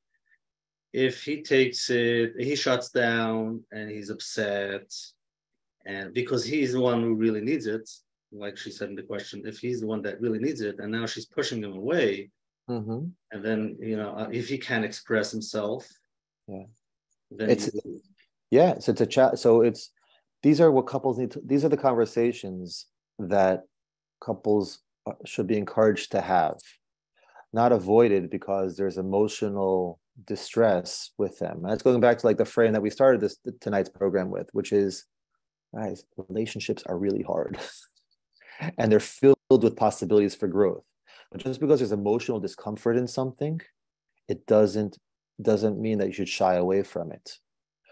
If he takes it, he shuts down and he's upset, and because he's the one who really needs it, like she said in the question, if he's the one that really needs it, and now she's pushing him away, and then if he can't express himself, then so it's a chat. So these are what couples need to. These are the conversations that couples should be encouraged to have, not avoided because there's emotional distress with them. And that's going back to like the frame that we started tonight's program with, which is, guys, relationships are really hard and they're filled with possibilities for growth. But just because there's emotional discomfort in something, it doesn't mean that you should shy away from it.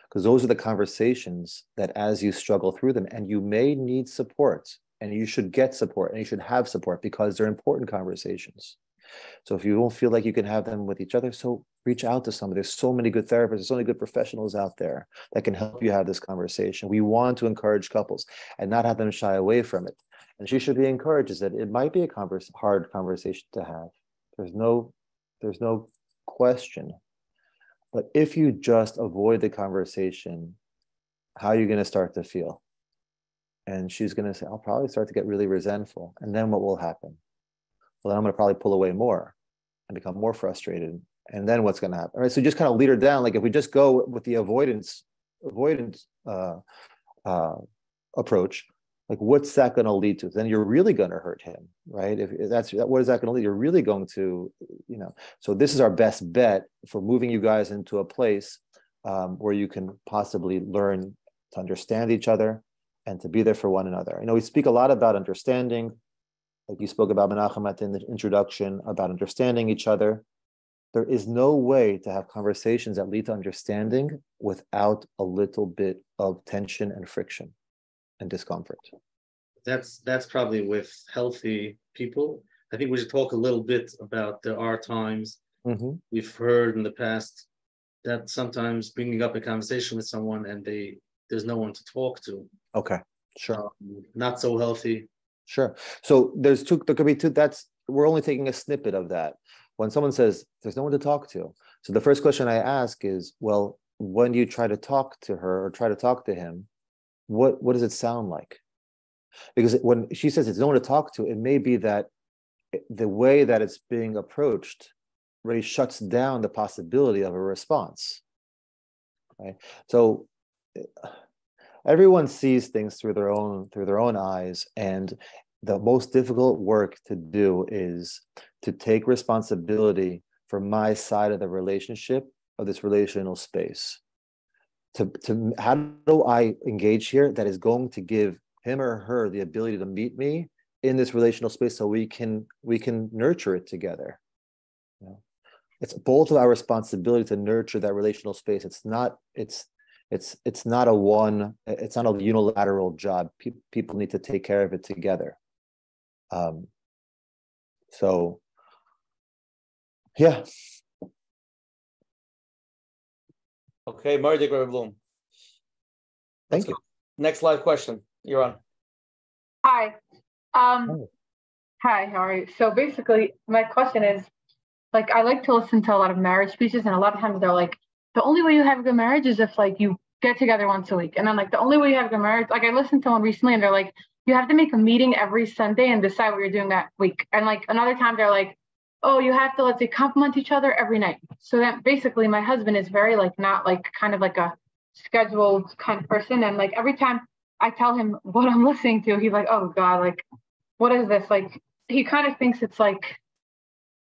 Because those are the conversations that as you struggle through them, and you may need support, and you should get support, and you should have support because they're important conversations. So if you don't feel like you can have them with each other, so reach out to somebody. There's so many good therapists, there's so many good professionals out there that can help you have this conversation. We want to encourage couples and not have them shy away from it. And she should be encouraged is that it might be a hard conversation to have. There's no question. But if you just avoid the conversation, how are you going to start to feel? And she's going to say, I'll probably start to get really resentful. And then what will happen? Well, then I'm going to probably pull away more and become more frustrated. And then what's going to happen? All right. So just kind of lead her down. Like if we just go with the avoidance approach, like what's that going to lead to? Then you're really going to hurt him, right? If that's what is that going to lead? You're really going to, So this is our best bet for moving you guys into a place where you can possibly learn to understand each other and to be there for one another. We speak a lot about understanding. Like you spoke about Menachem in the introduction, about understanding each other. There is no way to have conversations that lead to understanding without a little bit of tension and friction and discomfort. That's probably with healthy people. I think we should talk a little bit about there are times we've heard in the past that sometimes bringing up a conversation with someone and there's no one to talk to. Okay, sure. Not so healthy. Sure. So there could be two. We're only taking a snippet of that. When someone says there's no one to talk to, so the first question I ask is, well, when you try to talk to her or try to talk to him, what does it sound like? Because when she says there's no one to talk to, it may be that the way that it's being approached really shuts down the possibility of a response. Right? So everyone sees things through their own eyes, and the most difficult work to do is to take responsibility for my side of the relationship, of this relational space. To how do I engage here that is going to give him or her the ability to meet me in this relational space so we can nurture it together. It's both of our responsibility to nurture that relational space. It's not a unilateral job. People need to take care of it together. So yeah. Okay, Marty Bloom. Thank you. Next live question. You're on. Hi. Hi, how are you? So basically, my question is, like, I like to listen to a lot of marriage speeches, and a lot of times they're like, the only way you have a good marriage is if, like, you get together once a week. And then, like, the only way you have a good marriage, like, I listened to one recently, and they're like, you have to make a meeting every Sunday and decide what you're doing that week. And, like, another time they're like, oh, you have to, let's say, compliment each other every night. So that basically my husband is very, like, not, like, kind of like a scheduled kind of person. And like every time I tell him what I'm listening to, he's like, oh God, like, what is this? Like, he kind of thinks it's like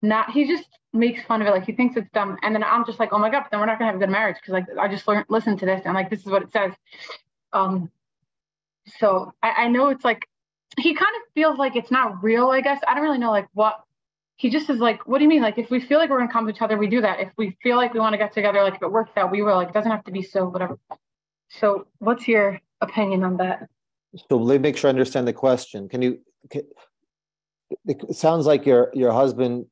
not, he just makes fun of it. Like, he thinks it's dumb. And then I'm just like, oh my God, but then we're not gonna have a good marriage. Cause like, I just listened to this and like, this is what it says. So I know it's like, he kind of feels like it's not real, I guess. I don't really know like what, he just is like, what do you mean? Like, if we feel like we're gonna come to each other, we do that. If we feel like we want to get together, like if it works out, we will. Like, it doesn't have to be so whatever. So what's your opinion on that? So let me make sure I understand the question. It sounds like your husband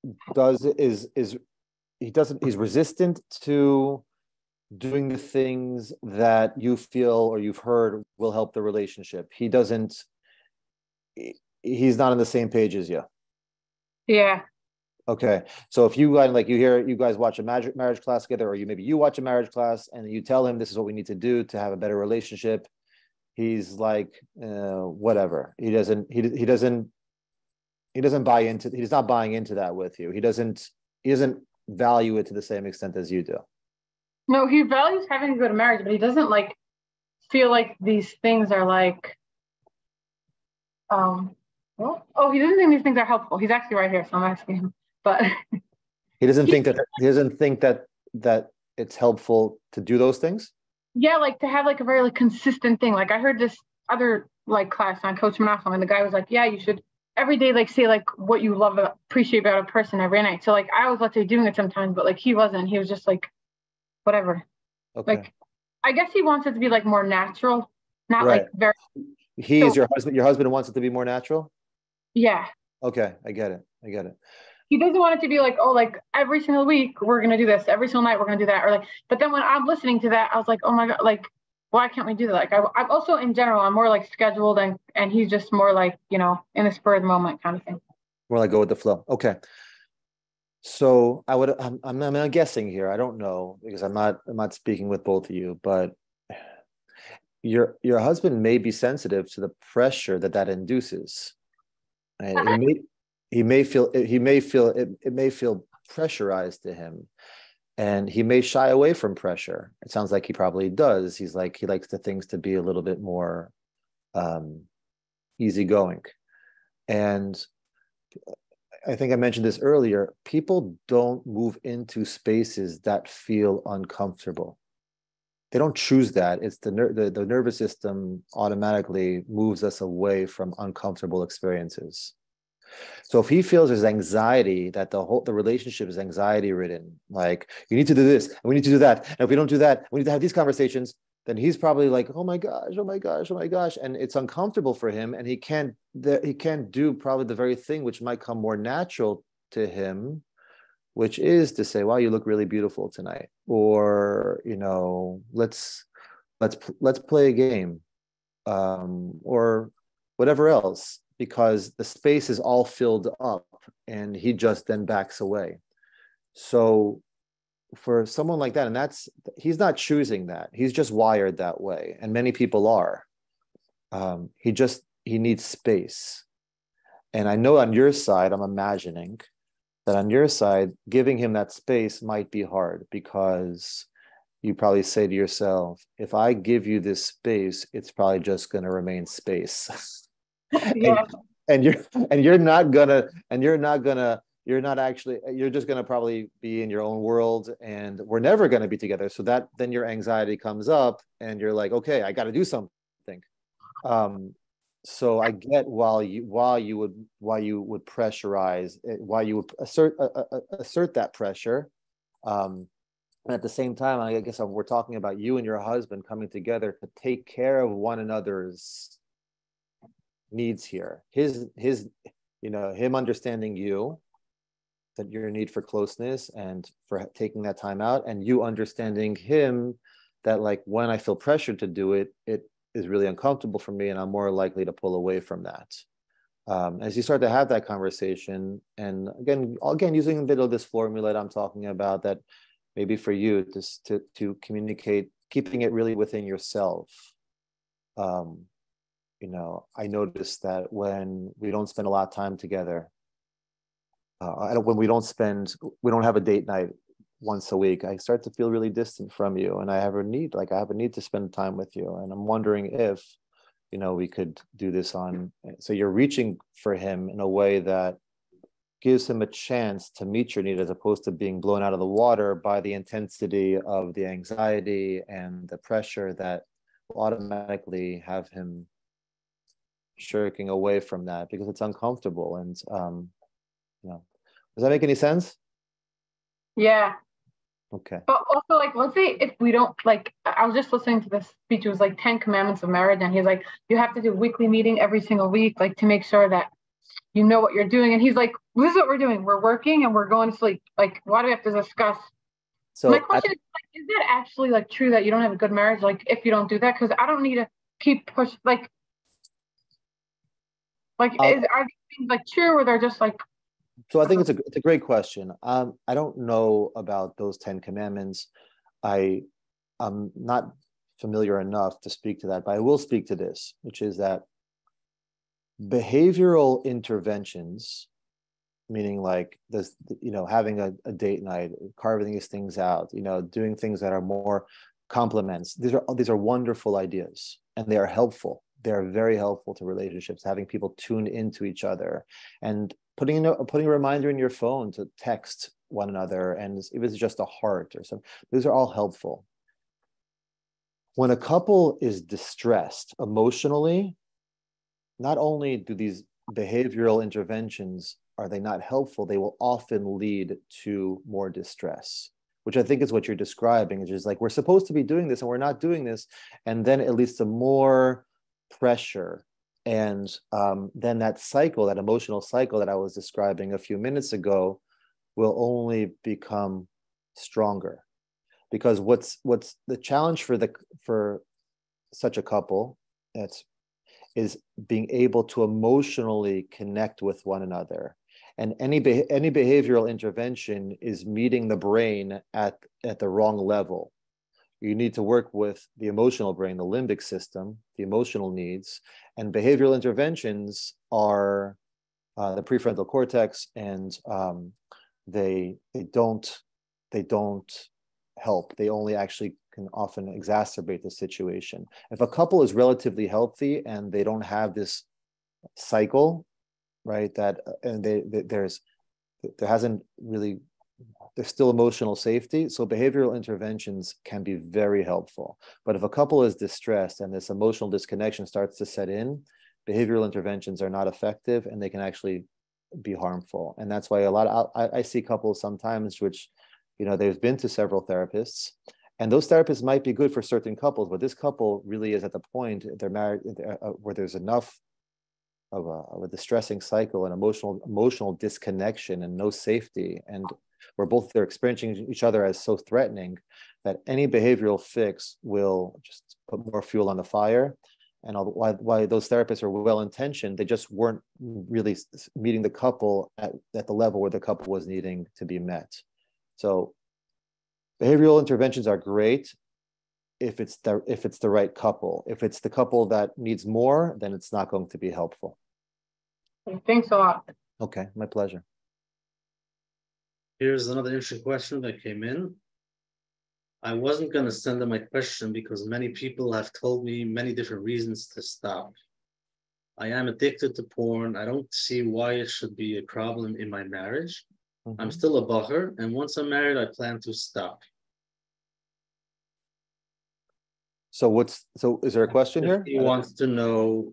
he's resistant to doing the things that you feel or you've heard will help the relationship. He's not on the same page as you. Yeah. Okay. So if you you guys watch a marriage class together, or you watch a marriage class and you tell him this is what we need to do to have a better relationship, he's like, whatever. He's not buying into that with you. He doesn't value it to the same extent as you do. No, he values having a good marriage, but he doesn't like feel like these things are like, he doesn't think these things are helpful. He's actually right here, so I'm asking him. But he doesn't think that it's helpful to do those things. Yeah, like to have like a very like consistent thing. Like I heard this other like class on Coach Menachem, and the guy was like, yeah, you should every day like say like what you love appreciate about a person every night. So like I was, let's say, doing it sometimes, but like he wasn't. He was just like whatever. Okay. Like I guess he wants it to be like more natural, not right. like very. Your husband. Your husband wants it to be more natural. Yeah. Okay, I get it. He doesn't want it to be like, oh, like every single week we're gonna do this, every single night we're gonna do that, or like. But then when I'm listening to that, I was like, oh my God, like why can't we do that? Like I'm also in general, I'm more like scheduled, and he's just more like, you know, in the spur of the moment kind of thing. More like go with the flow. Okay. So I'm guessing here. I don't know because I'm not speaking with both of you, but your husband may be sensitive to the pressure that induces. And it may feel pressurized to him, and he may shy away from pressure. It sounds like he probably does. He likes the things to be a little bit more easygoing. And I think I mentioned this earlier. People don't move into spaces that feel uncomfortable. They don't choose that. It's the nervous system automatically moves us away from uncomfortable experiences. So if he feels there's anxiety, that the relationship is anxiety ridden, like you need to do this and we need to do that, and if we don't do that, we need to have these conversations, then he's probably like, oh my gosh, and it's uncomfortable for him, and he can't do probably the very thing which might come more natural to him, which is to say, wow, you look really beautiful tonight, or let's play a game, or whatever else, because the space is all filled up and he just then backs away. So for someone like that, and he's not choosing that, he's just wired that way, and many people are. He needs space. And I know on your side, I'm imagining that on your side, giving him that space might be hard, because you probably say to yourself, if I give you this space, it's probably just going to remain space. Yeah. And you're just gonna probably be in your own world, and we're never gonna be together. So that then your anxiety comes up, and you're like, okay, I got to do something. So I get why you would pressurize, why you would assert that pressure. And at the same time, I guess we're talking about you and your husband coming together to take care of one another's needs here. Him understanding you, that your need for closeness and for taking that time out, and you understanding him that like when I feel pressured to do it, it is really uncomfortable for me, and I'm more likely to pull away from that. As you start to have that conversation, and again using a bit of this formula that I'm talking about, that maybe for you to communicate, keeping it really within yourself. I noticed that when we don't spend a lot of time together, when we don't have a date night, once a week, I start to feel really distant from you, and I have a need to spend time with you. And I'm wondering if, we could do this on. So you're reaching for him in a way that gives him a chance to meet your need, as opposed to being blown out of the water by the intensity of the anxiety and the pressure that will automatically have him shirking away from that because it's uncomfortable. And does that make any sense? Yeah. Okay. But also, like, let's say if we don't, like, I was just listening to this speech. It was like 10 commandments of marriage, and he's like, you have to do a weekly meeting every single week, like, to make sure that you know what you're doing. And he's like, this is what we're doing. We're working and we're going to sleep. Like, why do we have to discuss? So my question is that actually, like, true that you don't have a good marriage, like, if you don't do that? Because I don't need to keep push, are these things, like, true, or they're just like? So I think it's a great question. I don't know about those 10 commandments. I'm not familiar enough to speak to that, but I will speak to this, which is that behavioral interventions, meaning like this, having a date night, carving these things out, doing things that are more compliments. These are wonderful ideas, and they are helpful. They are very helpful to relationships, having people tune into each other and putting a reminder in your phone to text one another, and if it's just a heart or something. Those are all helpful. When a couple is distressed emotionally, not only do these behavioral interventions, are they not helpful, they will often lead to more distress, which I think is what you're describing. It's just like, we're supposed to be doing this and we're not doing this. And then it leads to more pressure. And then that cycle, that emotional cycle that I was describing a few minutes ago, will only become stronger. Because what's the challenge for such a couple is being able to emotionally connect with one another. And any behavioral intervention is meeting the brain at the wrong level. You need to work with the emotional brain, the limbic system, the emotional needs, and behavioral interventions are the prefrontal cortex, and they don't help. They only actually can often exacerbate the situation. If a couple is relatively healthy and they don't have this cycle, right, there's still emotional safety, so behavioral interventions can be very helpful. But if a couple is distressed and this emotional disconnection starts to set in, behavioral interventions are not effective, and they can actually be harmful. And that's why I see couples sometimes which, they've been to several therapists, and those therapists might be good for certain couples, but this couple really is at the point they're married where there's enough of a distressing cycle and emotional disconnection and no safety, and where both they're experiencing each other as so threatening that any behavioral fix will just put more fuel on the fire. And why those therapists are well-intentioned, they just weren't really meeting the couple at the level where the couple was needing to be met. So behavioral interventions are great if it's the right couple. If it's the couple that needs more, then it's not going to be helpful. Thanks a lot. Okay, my pleasure. Here's another interesting question that came in. I wasn't going to send them my question because many people have told me many different reasons to stop. I am addicted to porn. I don't see why it should be a problem in my marriage. Mm-hmm. I'm still a bacher, and once I'm married, I plan to stop. So is there a question here? He wants to know,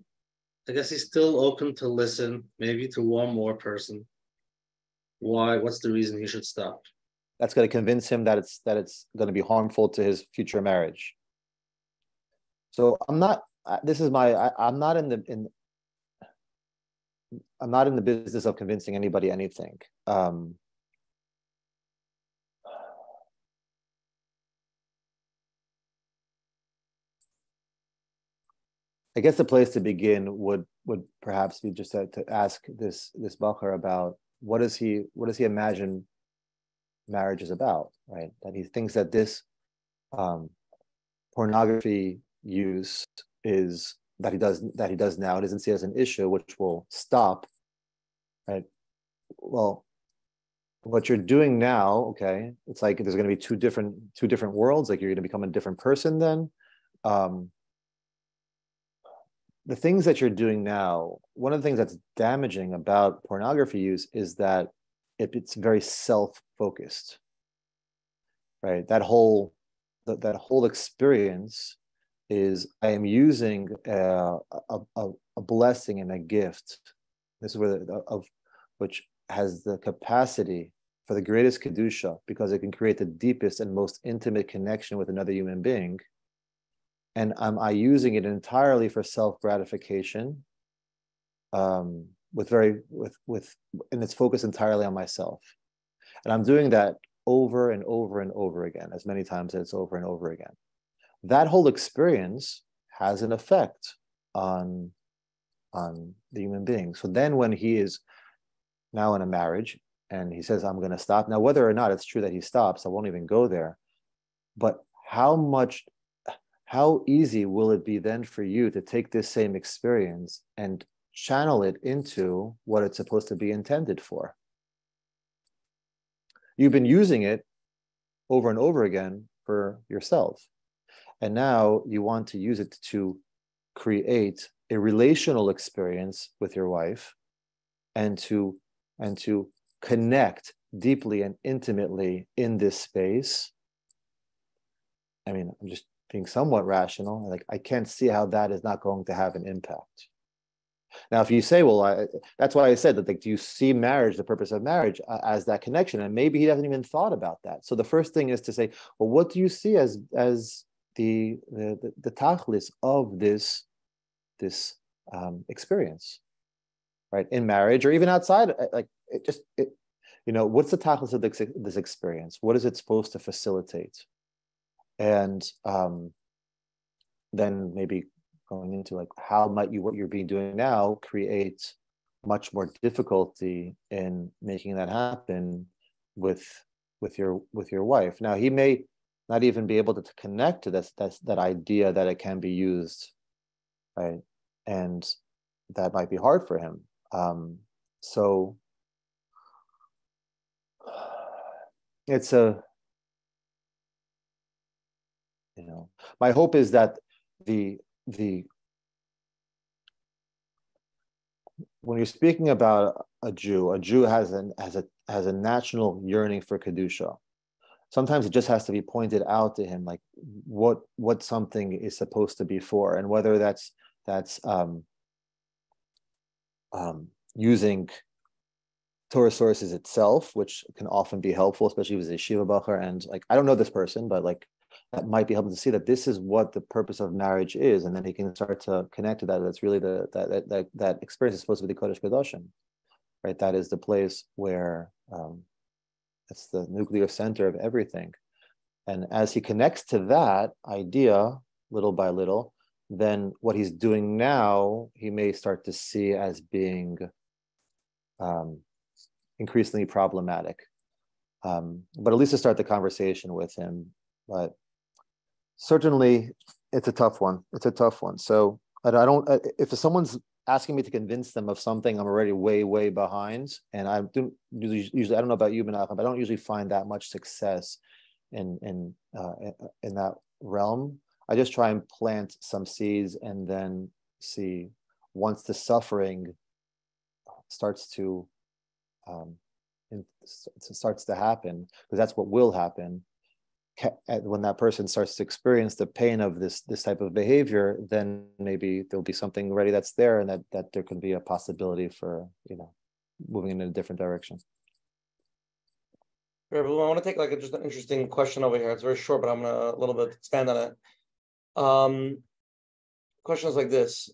I guess he's still open to listen, maybe to one more person. Why? What's the reason he should stop? That's going to convince him that it's going to be harmful to his future marriage. So I'm not in the business of convincing anybody anything. I guess the place to begin would perhaps be just to ask this bacher about what does he imagine marriage is about, right? That he thinks that this pornography use is that he does now, he doesn't see it as an issue which will stop, right? Well, what you're doing now, okay, it's like there's going to be two different worlds. Like you're going to become a different person then. The things that you're doing now, one of the things that's damaging about pornography use is that it's very self-focused, right? That whole experience is, I am using a blessing and a gift. This is where which has the capacity for the greatest Kedusha, because it can create the deepest and most intimate connection with another human being. And I using it entirely for self-gratification, and it's focused entirely on myself. And I'm doing that over and over and over again, as many times as it's over and over again. That whole experience has an effect on the human being. So then when he is now in a marriage and he says, I'm going to stop. Now, whether or not it's true that he stops, I won't even go there. But how easy will it be then for you to take this same experience and channel it into what it's supposed to be intended for? You've been using it over and over again for yourself. And now you want to use it to create a relational experience with your wife and to connect deeply and intimately in this space. I mean, I'm just being somewhat rational. Like, I can't see how that is not going to have an impact. Now, if you say, well, that's why I said that, like, do you see marriage, the purpose of marriage, as that connection? And maybe he hasn't even thought about that. So the first thing is to say, well, what do you see as the tachlis of this experience, right? In marriage or even outside, like what's the tachlis of this experience? What is it supposed to facilitate? And then maybe going into like, how might what you're doing now create much more difficulty in making that happen with your wife? Now, he may not even be able to connect to that idea that it can be used, right? And that might be hard for him. So it's my hope is that when you're speaking about a Jew has a national yearning for Kedusha. Sometimes it just has to be pointed out to him, like what something is supposed to be for, and whether that's using Torah sources itself, which can often be helpful, especially with a Shiva Bacher. And like, I don't know this person, but like, that might be helpful to see that this is what the purpose of marriage is, and then he can start to connect to that. That's really that experience is supposed to be the Kodesh Kedoshim, right? That is the place where it's the nuclear center of everything. And as he connects to that idea little by little, then what he's doing now, he may start to see as being increasingly problematic. But at least to start the conversation with him. But certainly, it's a tough one. So I don't. If someone's asking me to convince them of something, I'm already way behind. And I don't usually. I don't know about you, Menachem, but I don't usually find that much success in that realm. I just try and plant some seeds and then see once the suffering starts to happen, because that's what will happen. When that person starts to experience the pain of this type of behavior, then maybe there'll be something already that's there, and that there can be a possibility for moving in a different direction. I want to take just an interesting question over here. It's very short, but I'm gonna a little bit expand on it. Question is like this.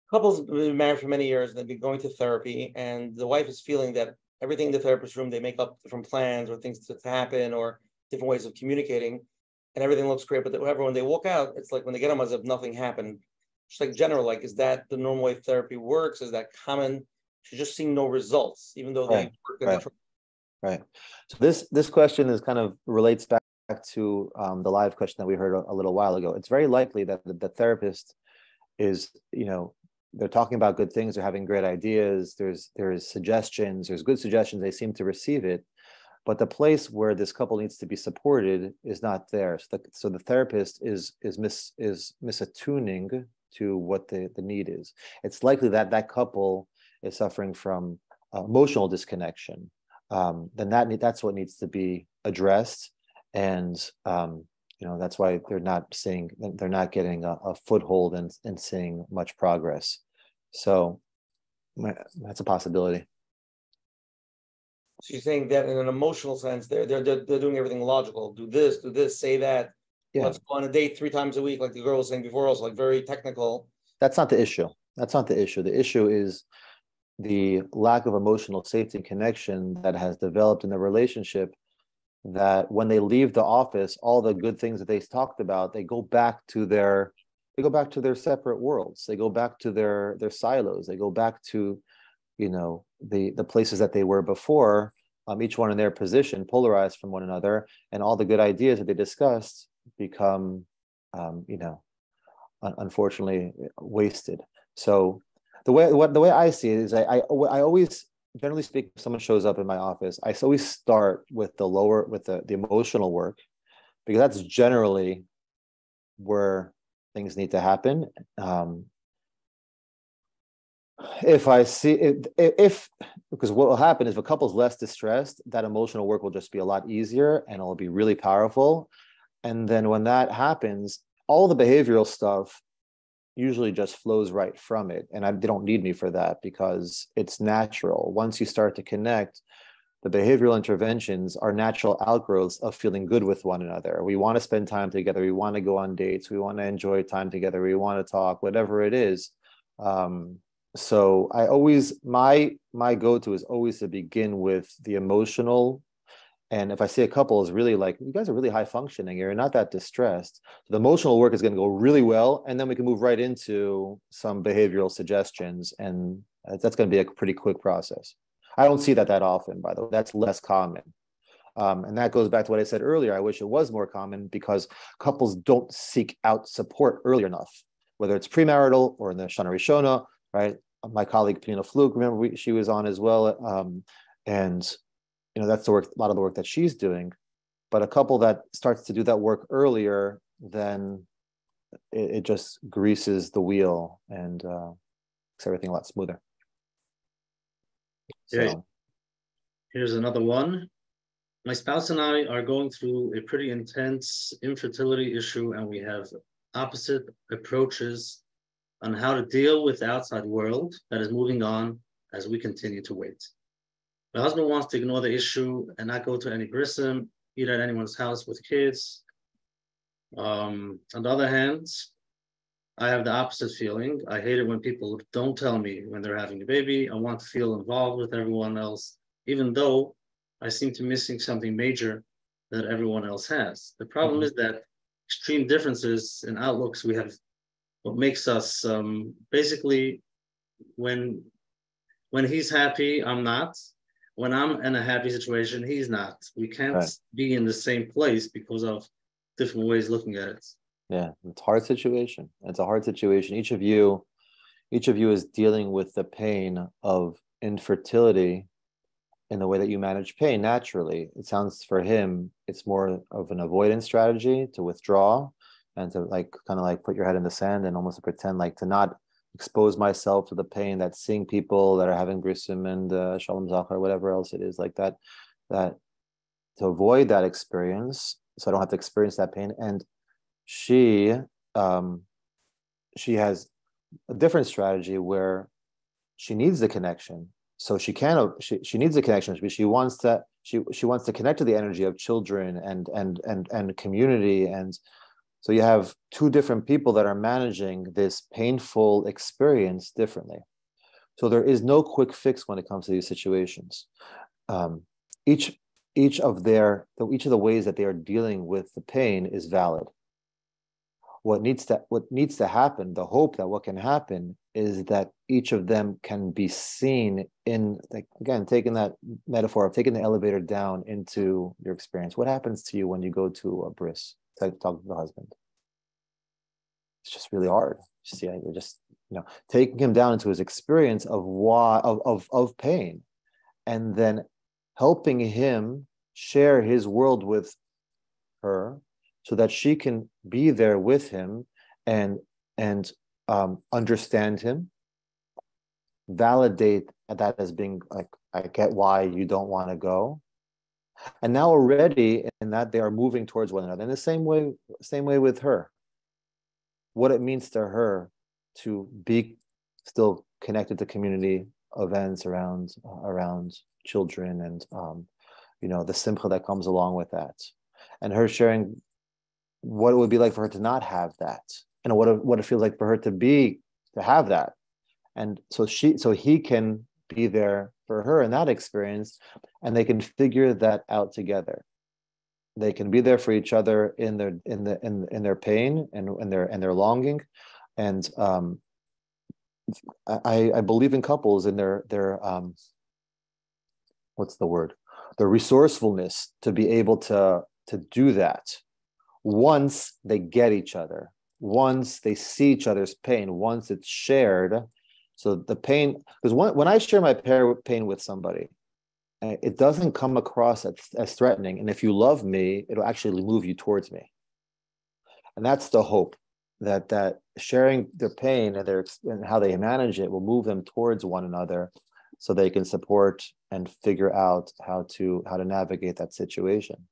Couples have been married for many years and they've been going to therapy, and the wife is feeling that everything in the therapist room, they make up different plans or things to happen or different ways of communicating, and everything looks great. But however, when they walk out, it's like when they get home as if nothing happened. Just like general, like, is that the normal way therapy works? Is that common? She's just seeing no results, even though they work. Right. So this question is kind of relates back to the live question that we heard a little while ago. It's very likely that the therapist is, they're talking about good things, they're having great ideas, there's suggestions, there's good suggestions, they seem to receive it, but the place where this couple needs to be supported is not there. So the therapist is misattuning to what the need is. It's likely that that couple is suffering from emotional disconnection. Then that's what needs to be addressed, and that's why they're not getting a foothold and seeing much progress. So that's a possibility. So you're saying that in an emotional sense, they're doing everything logical. Do this, say that. Yeah. Let's go on a date 3 times a week, like the girl was saying before, also like very technical. That's not the issue. The issue is the lack of emotional safety and connection that has developed in the relationship, that when they leave the office, all the good things that they talked about, they go back to their separate worlds. They go back to their silos. They go back to, the places that they were before, each one in their position, polarized from one another, and all the good ideas that they discussed become, unfortunately wasted. So the way I see it is, I always, generally speaking, if someone shows up in my office, I always start with the emotional work, because that's generally where things need to happen. Because what will happen is, if a couple's less distressed, that emotional work will just be a lot easier and it'll be really powerful. And then when that happens, all the behavioral stuff usually just flows right from it. And they don't need me for that, because it's natural. Once you start to connect, the behavioral interventions are natural outgrowths of feeling good with one another. We want to spend time together. We want to go on dates. We want to enjoy time together. We want to talk, whatever it is. So I always, my go-to is always to begin with the emotional. And if I see a couple is really like, you guys are really high functioning, you're not that distressed, so the emotional work is going to go really well, and then we can move right into some behavioral suggestions, and that's going to be a pretty quick process. I don't see that often, by the way. That's less common. And that goes back to what I said earlier. I wish it was more common, because couples don't seek out support early enough, whether it's premarital or in the Shana Rishona, right? My colleague, Pina Flug, remember she was on as well. And that's the work, a lot of the work that she's doing. But a couple that starts to do that work earlier, then it just greases the wheel and makes everything a lot smoother. So. Here's another one. My spouse and I are going through a pretty intense infertility issue, and we have opposite approaches on how to deal with the outside world that is moving on as we continue to wait. My husband wants to ignore the issue and not go to any brissim, eat at anyone's house with kids. On the other hand, I have the opposite feeling. I hate it when people don't tell me when they're having a baby. I want to feel involved with everyone else, even though I seem to be missing something major that everyone else has. The problem is that extreme differences in outlooks we have, what makes us basically, when he's happy, I'm not. When I'm in a happy situation, he's not. We can't be in the same place because of different ways looking at it. Yeah, it's a hard situation. It's a hard situation. Each of you is dealing with the pain of infertility in the way that you manage pain naturally. It sounds, for him, it's more of an avoidance strategy, to withdraw and to kind of put your head in the sand and almost pretend to not expose myself to the pain that seeing people that are having brissim and shalom zachar, or whatever else it is like that to avoid that experience, so I don't have to experience that pain. And she has a different strategy where she needs the connection. So she needs the connection, but she wants to connect to the energy of children and community. And so you have two different people that are managing this painful experience differently. So there is no quick fix when it comes to these situations. Each of the ways that they are dealing with the pain is valid. What needs to happen, the hope that what can happen, is that each of them can be seen in, again, taking that metaphor of taking the elevator down into your experience. What happens to you when you go to a bris to talk to the husband? it's just really hard. See, you're just, taking him down into his experience of pain, and then helping him share his world with her so that she can be there with him and understand him, validate that as being like, I get why you don't want to go. And now already in that they are moving towards one another in the same way with her. What it means to her to be still connected to community events around children and the simcha that comes along with that, and her sharing what it would be like for her to not have that, and what it feels like for her to have that, and so he can be there for her in that experience, and they can figure that out together. They can be there for each other in their pain and their longing, and I believe in couples in their what's the word? Their resourcefulness to be able to do that once they get each other, once they see each other's pain, once it's shared. So the pain, because when I share my pain with somebody, it doesn't come across as threatening. And if you love me, it'll actually move you towards me. And that's the hope, that sharing their pain and how they manage it will move them towards one another, so they can support and figure out how to navigate that situation.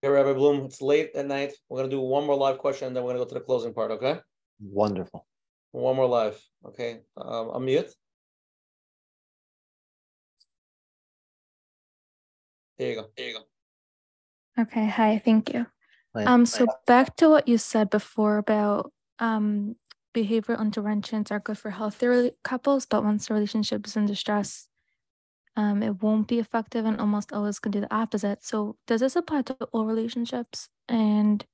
Okay, Rabbi Bloom, it's late at night. We're going to do one more live question, and then we're going to go to the closing part, okay? Wonderful. One more live, okay? Unmute. There you go. Okay, hi, thank you. So back to what you said before about behavioral interventions are good for healthy couples, but once the relationship is in distress, it won't be effective and almost always can do the opposite. So does this apply to all relationships? And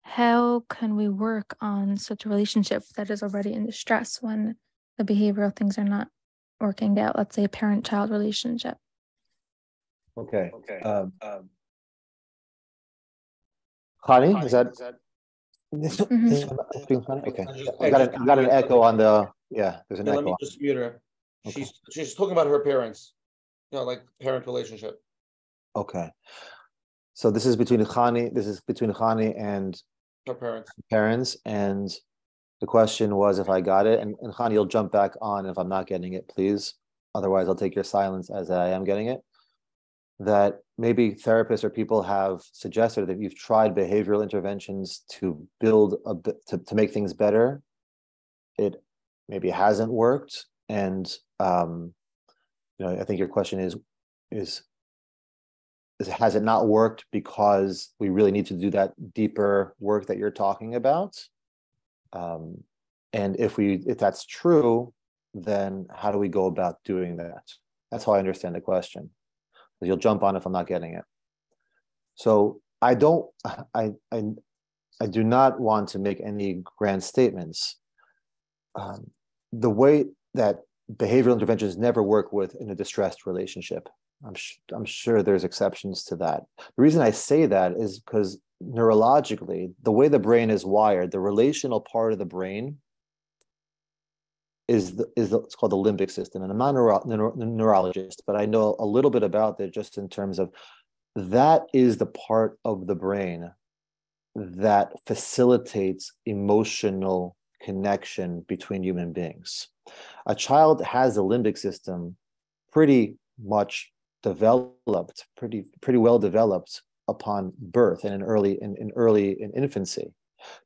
how can we work on such a relationship that is already in distress when the behavioral things are not working out? Let's say a parent-child relationship. Okay. Khani, is that? Okay. I got an echo on the. Yeah, there's an echo. Let me just mute her. Okay. She's talking about her parents, like parent relationship. Okay. So this is between Khani and her parents. And the question was if I got it. And Khani, you'll jump back on if I'm not getting it, please. Otherwise, I'll take your silence as I am getting it. That maybe therapists or people have suggested that you've tried behavioral interventions to build to make things better. It maybe hasn't worked, and I think your question is has it not worked because we really need to do that deeper work that you're talking about? And if that's true, then how do we go about doing that? That's how I understand the question. You'll jump on if I'm not getting it. So I do not want to make any grand statements. The way that behavioral interventions never work in a distressed relationship. I'm sure there's exceptions to that. The reason I say that is because neurologically, the way the brain is wired, the relational part of the brain is it's called the limbic system. And I'm not a neurologist, but I know a little bit about it just in terms of that is the part of the brain that facilitates emotional connection between human beings. A child has a limbic system pretty much developed, pretty well developed upon birth and in infancy,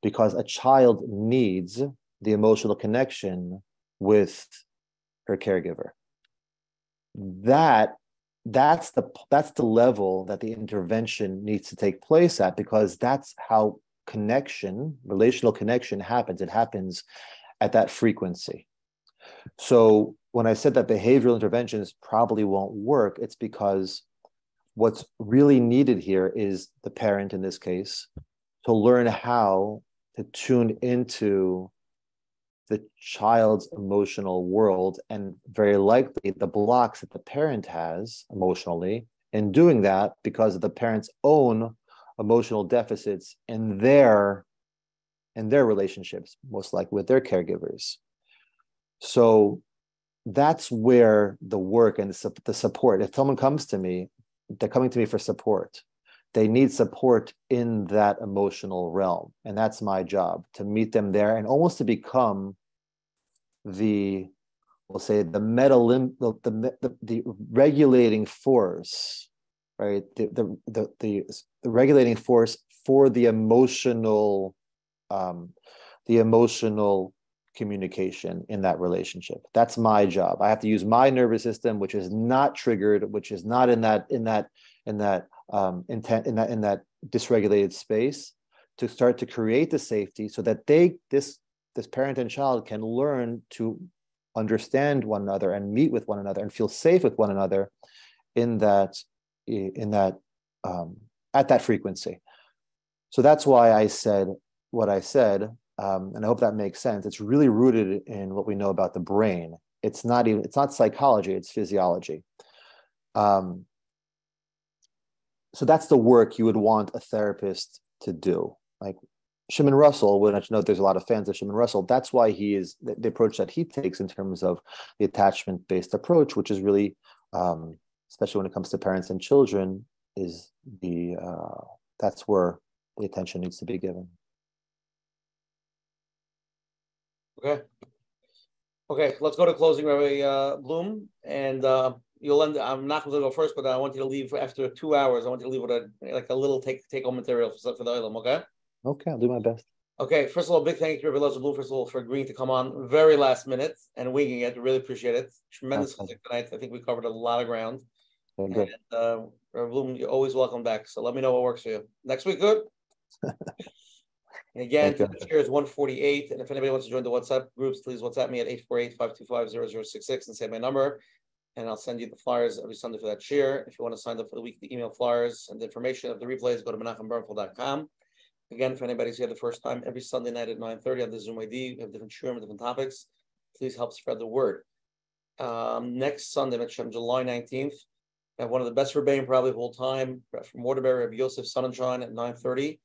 because a child needs the emotional connection with her caregiver. That's the level that the intervention needs to take place at, because that's how relational connection happens. It happens at that frequency. So when I said that behavioral interventions probably won't work, it's because what's really needed here is the parent, in this case, to learn how to tune into the child's emotional world, and very likely the blocks that the parent has emotionally in doing that because of the parent's own emotional deficits in their relationships, most likely with their caregivers. So that's where the work and the support, if someone comes to me, they're coming to me for support. They need support in that emotional realm. And that's my job, to meet them there and almost to become the regulating force, right? The regulating force for the emotional communication in that relationship. That's my job. I have to use my nervous system, which is not triggered, which is not in that dysregulated space, to start to create the safety so that this parent and child can learn to understand one another and meet with one another and feel safe with one another at that frequency. So that's why I said what I said, and I hope that makes sense. It's really rooted in what we know about the brain. It's not psychology, it's physiology. So that's the work you would want a therapist to do. Like Shimon Russell, when I know there's a lot of fans of Shimon Russell, that's why he is the approach that he takes in terms of the attachment-based approach, which is really, especially when it comes to parents and children, is that's where the attention needs to be given. Okay, let's go to closing, Rabbi Bloom, and you'll end. I'm not going to go first, but I want you to leave after 2 hours. I want you to leave with a little take-home material for the Olam, okay? Okay, I'll do my best. Okay, first of all, big thank you to Rabbi Elazar Bloom, first of all, for agreeing to come on very last minute and winging it. Really appreciate it. Tremendous subject tonight. I think we covered a lot of ground. Okay, and Rabbi Bloom, you're always welcome back. So let me know what works for you. Next week, good? And again, the share is 148. And if anybody wants to join the WhatsApp groups, please WhatsApp me at 848-525-0066 and say my number. And I'll send you the flyers every Sunday for that share. If you want to sign up for the weekly email flyers and the information of the replays, go to menachembernfeld.com. Again, for anybody who's here the first time, every Sunday night at 9:30 on the Zoom ID, we have different shurim, different topics. Please help spread the word. Next Sunday, Menachem, July 19th, we have one of the best rebbeim probably of all time, from Waterbury, Rabbi Yosef Sonnenschein at 9:30.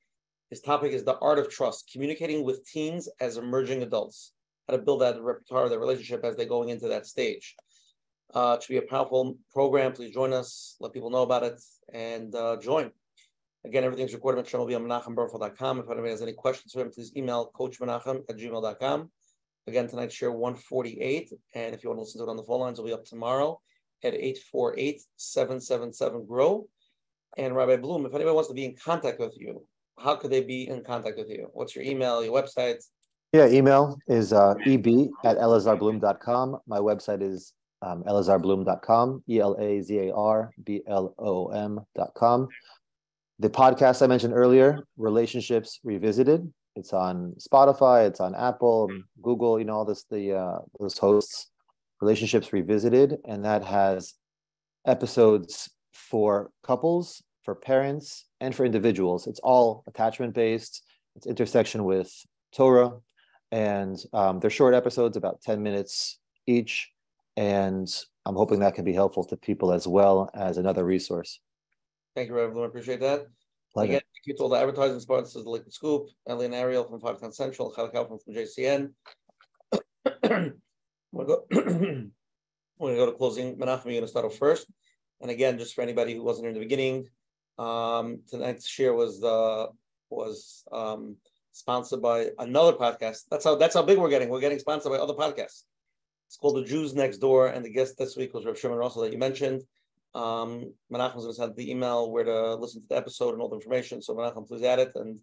His topic is the art of trust, communicating with teens as emerging adults, how to build that repertoire, that relationship as they're going into that stage. It should be a powerful program. Please join us, let people know about it, and join. Again, everything's recorded. Menachem will be on menachembernfeld.com. If anybody has any questions for him, please email coachmenachem@gmail.com. Again, tonight's share 148. And if you want to listen to it on the phone lines, it'll be up tomorrow at 848-777-GROW. And Rabbi Bloom, if anybody wants to be in contact with you, how could they be in contact with you? What's your email, your website? Yeah, email is eb@elazarbloom.com. My website is elazarbloom.com, elazarblom.com. The podcast I mentioned earlier, Relationships Revisited. It's on Spotify, it's on Apple, Google, all this, those hosts, Relationships Revisited. And that has episodes for couples, for parents, and for individuals. It's all attachment-based. It's intersection with Torah. And they're short episodes, about 10 minutes each. And I'm hoping that can be helpful to people as well as another resource. Thank you, Rabbi Bloom. I appreciate that. Pleasure. Again, thank you to all the advertising sponsors, the Liquid Scoop, Ellie and Ariel from 510 Central, Chalak Kaufman from JCN. We're going to go to closing. Menachem, you're going to start off first. And again, just for anybody who wasn't here in the beginning, tonight's share was sponsored by another podcast. That's how big we're getting. We're getting sponsored by other podcasts. It's called The Jews Next Door, and the guest this week was Rav Shimon Russell that you mentioned. Menachem is going to send the email where to listen to the episode and all the information. So Menachem, please add it, and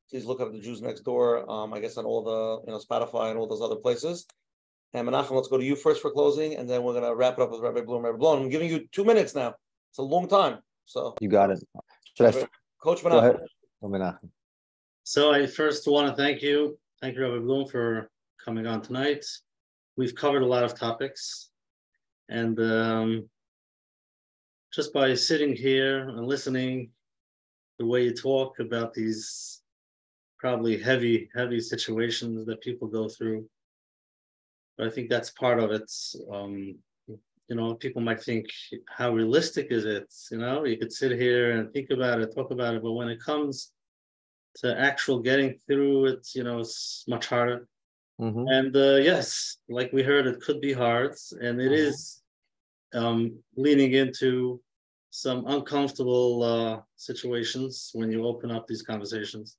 please look up The Jews Next Door. I guess on all the Spotify and all those other places. And Menachem, let's go to you first for closing, and then we're going to wrap it up with Rabbi Bloom. Rabbi Bloom, I'm giving you 2 minutes now. It's a long time. So you got it. Coach Menachem. Menachem. So I first want to thank you, Rabbi Bloom, for coming on tonight. We've covered a lot of topics, and just by sitting here and listening, the way you talk about these probably heavy situations that people go through, but I think that's part of it. people might think, how realistic is it? You could sit here and think about it, talk about it, but when it comes to actual getting through it, it's much harder. Mm-hmm. And yes, like we heard, it could be hard, and it is leaning into some uncomfortable situations when you open up these conversations.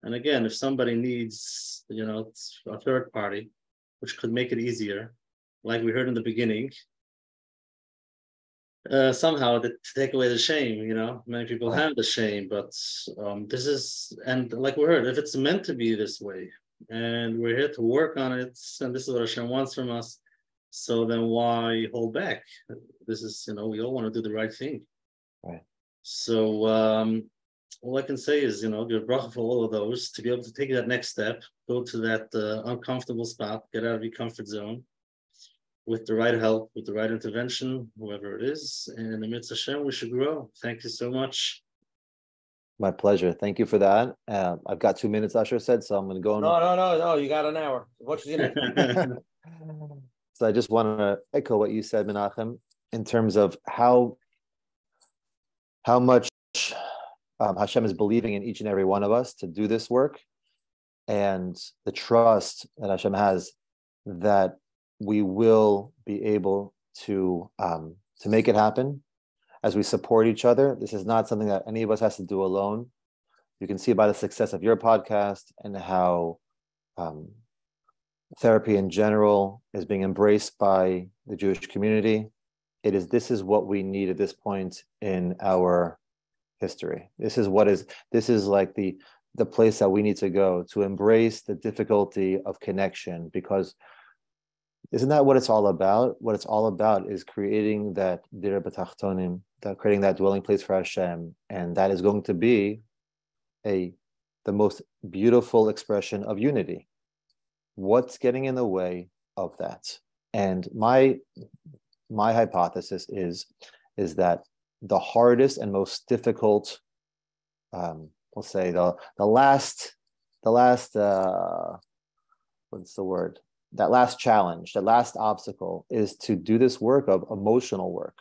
And again, if somebody needs, a third party, which could make it easier, like we heard in the beginning, somehow to take away the shame, many people have the shame, but this is, and like we heard, if it's meant to be this way, and we're here to work on it, and this is what Hashem wants from us, so then why hold back? This is, we all want to do the right thing. Right. So all I can say is, give bracha for all of those, to be able to take that next step, go to that uncomfortable spot, get out of your comfort zone, with the right help, with the right intervention, whoever it is. And in the midst of Hashem, we should grow. Thank you so much. My pleasure. Thank you for that. I've got 2 minutes, Asher said, so I'm going to go. No. You got an hour. What you need? So I just want to echo what you said, Menachem, in terms of how much Hashem is believing in each and every one of us to do this work, and the trust that Hashem has that we will be able to make it happen as we support each other. This is not something that any of us has to do alone. You can see by the success of your podcast and how therapy in general is being embraced by the Jewish community. This is what we need at this point in our history. This is like the place that we need to go to embrace the difficulty of connection, because isn't that what it's all about? What it's all about is creating that dir b'tachtonim, creating that dwelling place for Hashem, and that is going to be the most beautiful expression of unity. What's getting in the way of that? And my hypothesis is that the hardest and most difficult, we'll say the last what's the word? That last challenge, that last obstacle is to do this work of emotional work,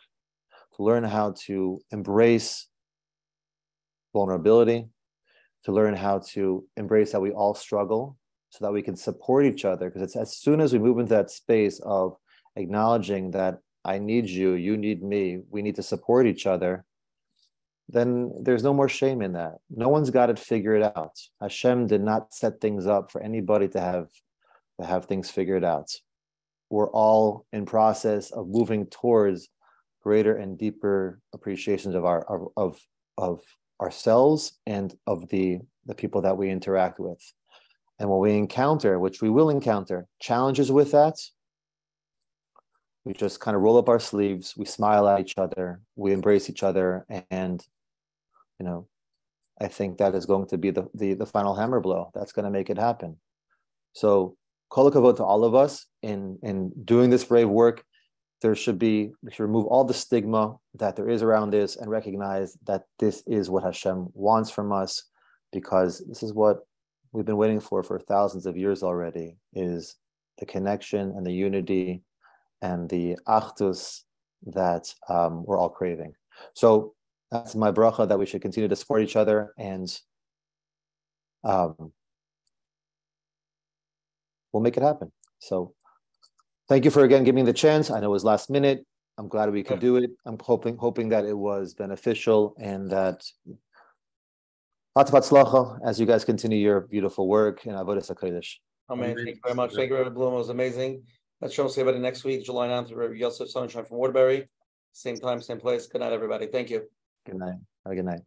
to learn how to embrace vulnerability, to learn how to embrace that we all struggle so that we can support each other. Because it's as soon as we move into that space of acknowledging that I need you, you need me, we need to support each other, then there's no more shame in that. No one's got it figured out. Hashem did not set things up for anybody to have things figured out. We're all in process of moving towards greater and deeper appreciations of ourselves and of the people that we interact with. And when we encounter, which we will encounter, challenges with that, we just kind of roll up our sleeves, we smile at each other, we embrace each other, and I think that is going to be the final hammer blow. That's going to make it happen. So kol hakavod to all of us in doing this brave work. We should remove all the stigma that there is around this and recognize that this is what Hashem wants from us, because this is what we've been waiting for thousands of years already, is the connection and the unity and the achdus that we're all craving. So that's my bracha, that we should continue to support each other, and we'll make it happen. So thank you for again giving me the chance. I know it was last minute. I'm glad we could do it. I'm hoping that it was beneficial, and that lots of hatzlacha as you guys continue your beautiful work in Avodas HaKodesh. Amen. Thank you very much. Thank you, Rabbi Bloom. It was amazing. Let's show us everybody next week, July 9th, Rabbi Yosef Sonnenschein from Waterbury. Same time, same place. Good night, everybody. Thank you. Good night. Have a good night.